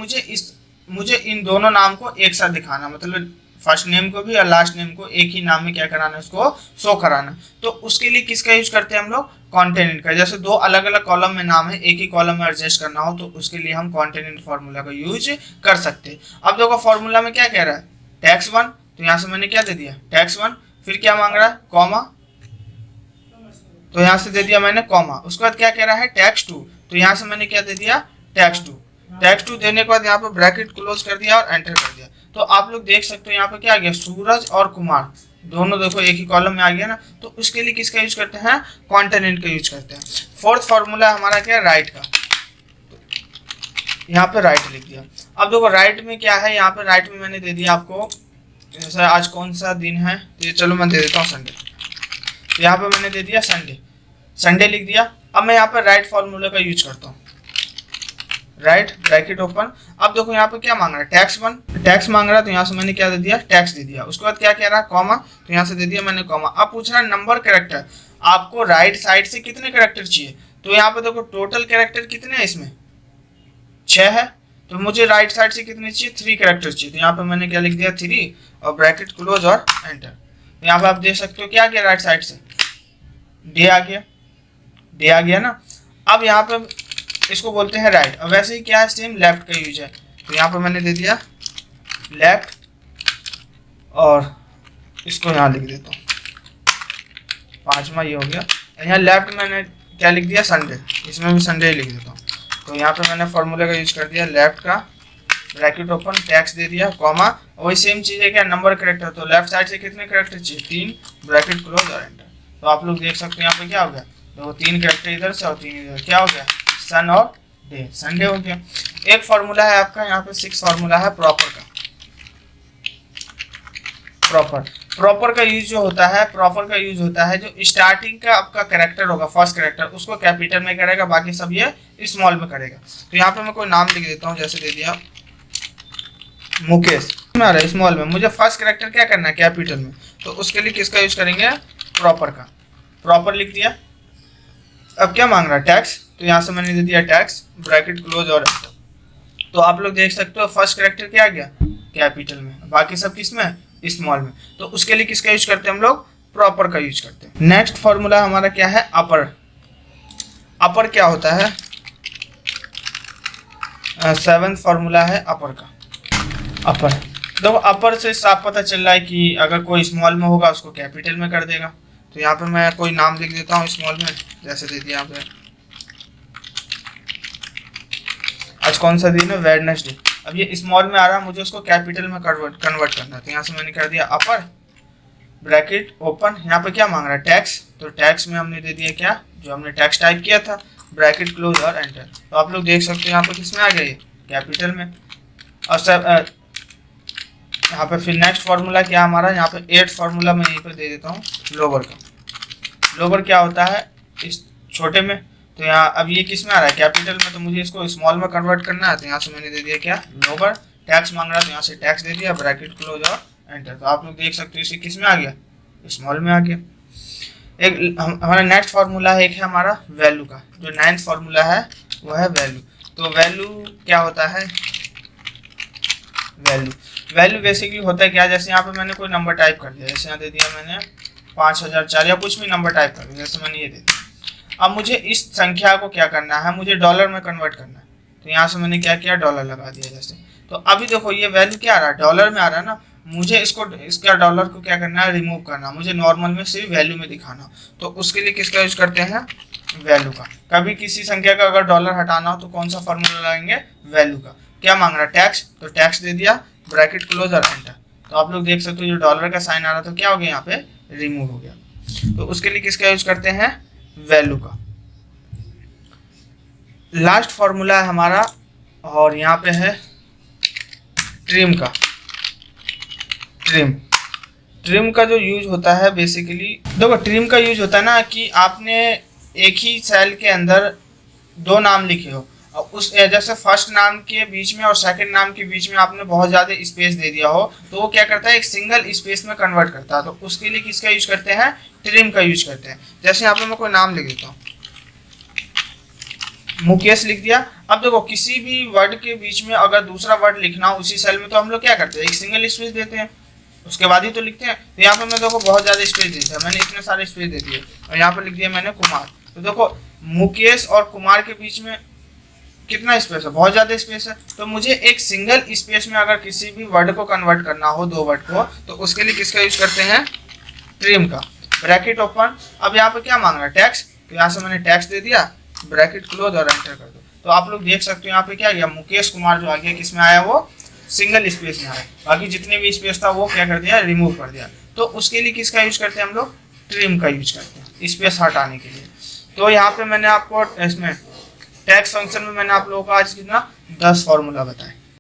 मुझे इन दोनों नाम को एक साथ दिखाना, मतलब फर्स्ट नेम को भी और लास्ट नेम को एक ही नाम में क्या कराना है, उसको शो कराना। तो उसके लिए किसका यूज करते हैं हम लोग, कॉन्टेनेंट का। जैसे दो अलग अलग कॉलम में नाम है, एक ही कॉलम में एडजस्ट करना हो, तो उसके लिए हम कॉन्टेनेंट फार्मूला का यूज कर सकते हैं। अब देखो फार्मूला में क्या कह रहा है, टैक्स 1, तो यहाँ से मैंने क्या दे दिया, टैक्स 1, फिर क्या मांग रहा है, कॉमा, तो यहाँ से दे दिया मैंने कॉमा। उसके बाद क्या कह रहा है, टैक्स 2, तो यहाँ से मैंने क्या दे दिया, टैक्स 2। टैक्स 2 देने के बाद यहाँ पे ब्रैकेट क्लोज कर दिया और एंटर कर दिया। तो आप लोग देख सकते हो यहाँ पे क्या आ गया, सूरज और कुमार दोनों देखो एक ही कॉलम में आ गया ना। तो उसके लिए किसका यूज करते हैं, कॉन्टेनेंट का यूज करते हैं। फोर्थ फार्मूला हमारा क्या है, राइट का, यहाँ पे राइट लिख दिया। अब देखो राइट में क्या है, यहाँ पे राइट में मैंने दे दिया आपको, जैसे आज कौन सा दिन है, तो ये चलो मैं दे देता हूँ संडे, तो यहाँ पे मैंने दे दिया संडे, संडे लिख दिया। अब मैं यहाँ पे राइट फार्मूला का यूज करता हूँ, राइट ब्रैकेट ओपन। अब देखो यहाँ पे क्या मांग रहा है, टैक्स 1, टैक्स मांग रहा है, तो यहाँ से मैंने क्या दे दिया, टैक्स दे दिया। उसके बाद क्या कह रहा है, कॉमा, तो यहाँ से दे दिया मैंने कॉमा। अब पूछ रहा है नंबर कैरेक्टर, आपको राइट साइड से कितने कैरेक्टर चाहिए, तो यहाँ पे देखो टोटल कैरेक्टर कितने हैं, इसमें 6 है, तो मुझे राइट साइड से कितने चाहिए, 3 कैरेक्टर चाहिए। तो यहाँ पे मैंने क्या लिख दिया, 3 और ब्रैकेट क्लोज और एंटर। तो यहाँ पे आप देख सकते हो क्या आ गया, राइट साइड से डे आ गया, डे आ गया ना। अब यहाँ पे इसको बोलते हैं राइट, और वैसे ही क्या है, सेम लेफ्ट का यूज है। तो यहाँ पे मैंने दे दिया लेफ्ट, और इसको यहाँ लिख देता हूँ, 5वां ये हो गया। यहाँ लेफ्ट मैंने क्या लिख दिया, संडे, इसमें भी संडे लिख देता हूँ। तो यहाँ पे मैंने फॉर्मूले का यूज कर दिया, लेफ्ट का ब्रैकेट ओपन, टैक्स दे दिया, कॉमा, वही सेम चीज़ है क्या, नंबर कैरेक्टर, तो लेफ्ट साइड से कितने कैरेक्टर चाहिए, 3, ब्रैकेट क्लोज और एंटर। तो आप लोग देख सकते हो यहाँ पे क्या हो गया, तो 3 कैरेक्टर इधर से और 3 इधर, क्या हो गया, सन और डे, संडे हो गया। एक फार्मूला है आपका यहाँ पे 6 फार्मूला है प्रॉपर का। प्रॉपर का यूज जो होता है, प्रॉपर का यूज होता है जो स्टार्टिंग का आपका कैरेक्टर होगा, फर्स्ट कैरेक्टर, उसको कैपिटल में करेगा, बाकी सब ये स्मॉल में करेगा। तो यहाँ पे मैं कोई नाम लिख देता हूँ, जैसे दे दिया मुकेश, स्मॉल में, मुझे फर्स्ट कैरेक्टर क्या करना है, कैपिटल में, तो उसके लिए किसका यूज करेंगे, प्रॉपर का। प्रॉपर लिख दिया। अब क्या मांग रहा है, टैक्स, तो यहाँ से मैंने दे दिया टैक्स, ब्रैकेट क्लोज और एंटर। तो आप लोग देख सकते हो फर्स्ट कैरेक्टर क्या आ गया, कैपिटल में, बाकी सब किस में, स्मॉल में। तो उसके लिए किसका यूज करते हैं हम लोग, प्रॉपर का यूज करते हैं। नेक्स्ट फॉर्मूला हमारा क्या है, अपर। अपर क्या होता है, 7th फॉर्मूला है अपर का। अपर देखो, अपर से साफ पता चल रहा है कि अगर कोई स्मॉल में होगा उसको कैपिटल में कर देगा। तो यहाँ पे मैं कोई नाम लिख देता हूँ स्मॉल में, जैसे दे दिया यहाँ पे, आज कौन सा दिन है, वेडनेसडे। अब ये स्मॉल में आ रहा है, मुझे उसको कैपिटल में कन्वर्ट करना है। तो यहाँ से मैंने कर दिया अपर, ब्रैकेट ओपन। यहाँ पे क्या मांग रहा है, टैक्स, तो टैक्स में हमने दे दिया क्या, जो हमने टैक्स टाइप किया था, ब्रैकेट क्लोज और एंटर। तो आप लोग देख सकते हो यहाँ पे किस में आ गया, ये कैपिटल में। और सब यहाँ पे फिर नेक्स्ट फार्मूला क्या हमारा, यहाँ पे 8th फार्मूला मैं यहीं पे दे देता हूँ, लोअर का। लोअर क्या होता है, इस छोटे में, तो यहाँ अब ये किस में आ रहा है, कैपिटल में, तो मुझे इसको स्मॉल में कन्वर्ट करना है। तो यहाँ से मैंने दे दिया क्या, लोअर। टैक्स मांग रहा है, तो यहाँ से टैक्स दे दिया, ब्रैकेट क्लोज और एंटर। तो आप लोग देख सकते हो इसे किस में आ गया, स्मॉल में आ गया। एक हमारा नेक्स्ट फार्मूला है, एक है हमारा वैल्यू का। जो 9th फार्मूला है वो है वैल्यू। तो वैल्यू क्या होता है, वैल्यू बेसिकली होता है क्या, जैसे यहाँ पे मैंने कोई नंबर टाइप कर दिया, जैसे यहाँ दे दिया मैंने 5004 या कुछ भी नंबर टाइप कर दिया, जैसे मैंने ये दे दिया। अब मुझे इस संख्या को क्या करना है, मुझे डॉलर में कन्वर्ट करना है, तो यहाँ से मैंने क्या किया, डॉलर लगा दिया जैसे। तो अभी देखो ये वैल्यू क्या आ रहा है, डॉलर में आ रहा है ना, मुझे इसका डॉलर को क्या करना है, रिमूव करना, मुझे नॉर्मल में सिर्फ वैल्यू में दिखाना। तो उसके लिए किसका यूज करते हैं, वैल्यू का। कभी किसी संख्या का अगर डॉलर हटाना हो तो कौन सा फॉर्मूला लगाएंगे, वैल्यू का। क्या मांग रहा है, टैक्स, तो टैक्स दे दिया, ब्रैकेट क्लोज और एंटर। तो आप लोग देख सकते हो जो डॉलर का साइन आ रहा था क्या हो गया, यहाँ पे रिमूव हो गया। तो उसके लिए किसका यूज करते हैं, वैल्यू का। लास्ट फॉर्मूला है हमारा, और यहाँ पे है ट्रिम का। ट्रिम का जो यूज होता है बेसिकली, देखो ट्रिम का यूज होता है ना कि आपने एक ही सेल के अंदर दो नाम लिखे हो, और उस जैसे फर्स्ट नाम के बीच में और सेकंड नाम के बीच में आपने बहुत ज़्यादा स्पेस दे दिया हो, तो वो क्या करता है, एक सिंगल स्पेस में कन्वर्ट करता है। तो उसके लिए किसका यूज करते हैं, ट्रिम का यूज करते हैं। जैसे यहाँ पे मैं कोई नाम लिख देता हूँ, मुकेश लिख दिया। अब देखो किसी भी वर्ड के बीच में अगर दूसरा वर्ड लिखना हो उसी सेल में, तो हम लोग क्या करते हैं, एक सिंगल स्पेस देते हैं, उसके बाद ही तो लिखते हैं। तो यहाँ पे मैं देखो बहुत ज़्यादा स्पेस दे दिया, मैंने इतने सारे स्पेस दे दिए, और यहाँ पे लिख दिया मैंने कुमार। तो देखो मुकेश और कुमार के बीच में कितना स्पेस है, बहुत ज़्यादा स्पेस है। तो मुझे एक सिंगल स्पेस में अगर किसी भी वर्ड को कन्वर्ट करना हो, दो वर्ड को, तो उसके लिए किसका यूज करते हैं, ट्रिम का। ब्रैकेट ओपन, अब यहाँ पे क्या मांग रहा है, टैक्स, तो यहाँ से मैंने टैक्स दे दिया, ब्रैकेट क्लोज और एंटर कर दो। तो आप लोग देख सकते हो यहाँ पे क्या गया, मुकेश कुमार जो आ गया किसमें आया, वो सिंगल स्पेस में आया, बाकी जितने भी स्पेस था वो क्या कर दिया, रिमूव कर दिया। तो उसके लिए किसका यूज करते हैं हम लोग, ट्रिम का यूज करते हैं, स्पेस हटाने के लिए। तो यहाँ पे मैंने आपको इसमें टैक्स फंक्शन में मैंने आप लोगों को आज कितना 10 फॉर्मूला बताए।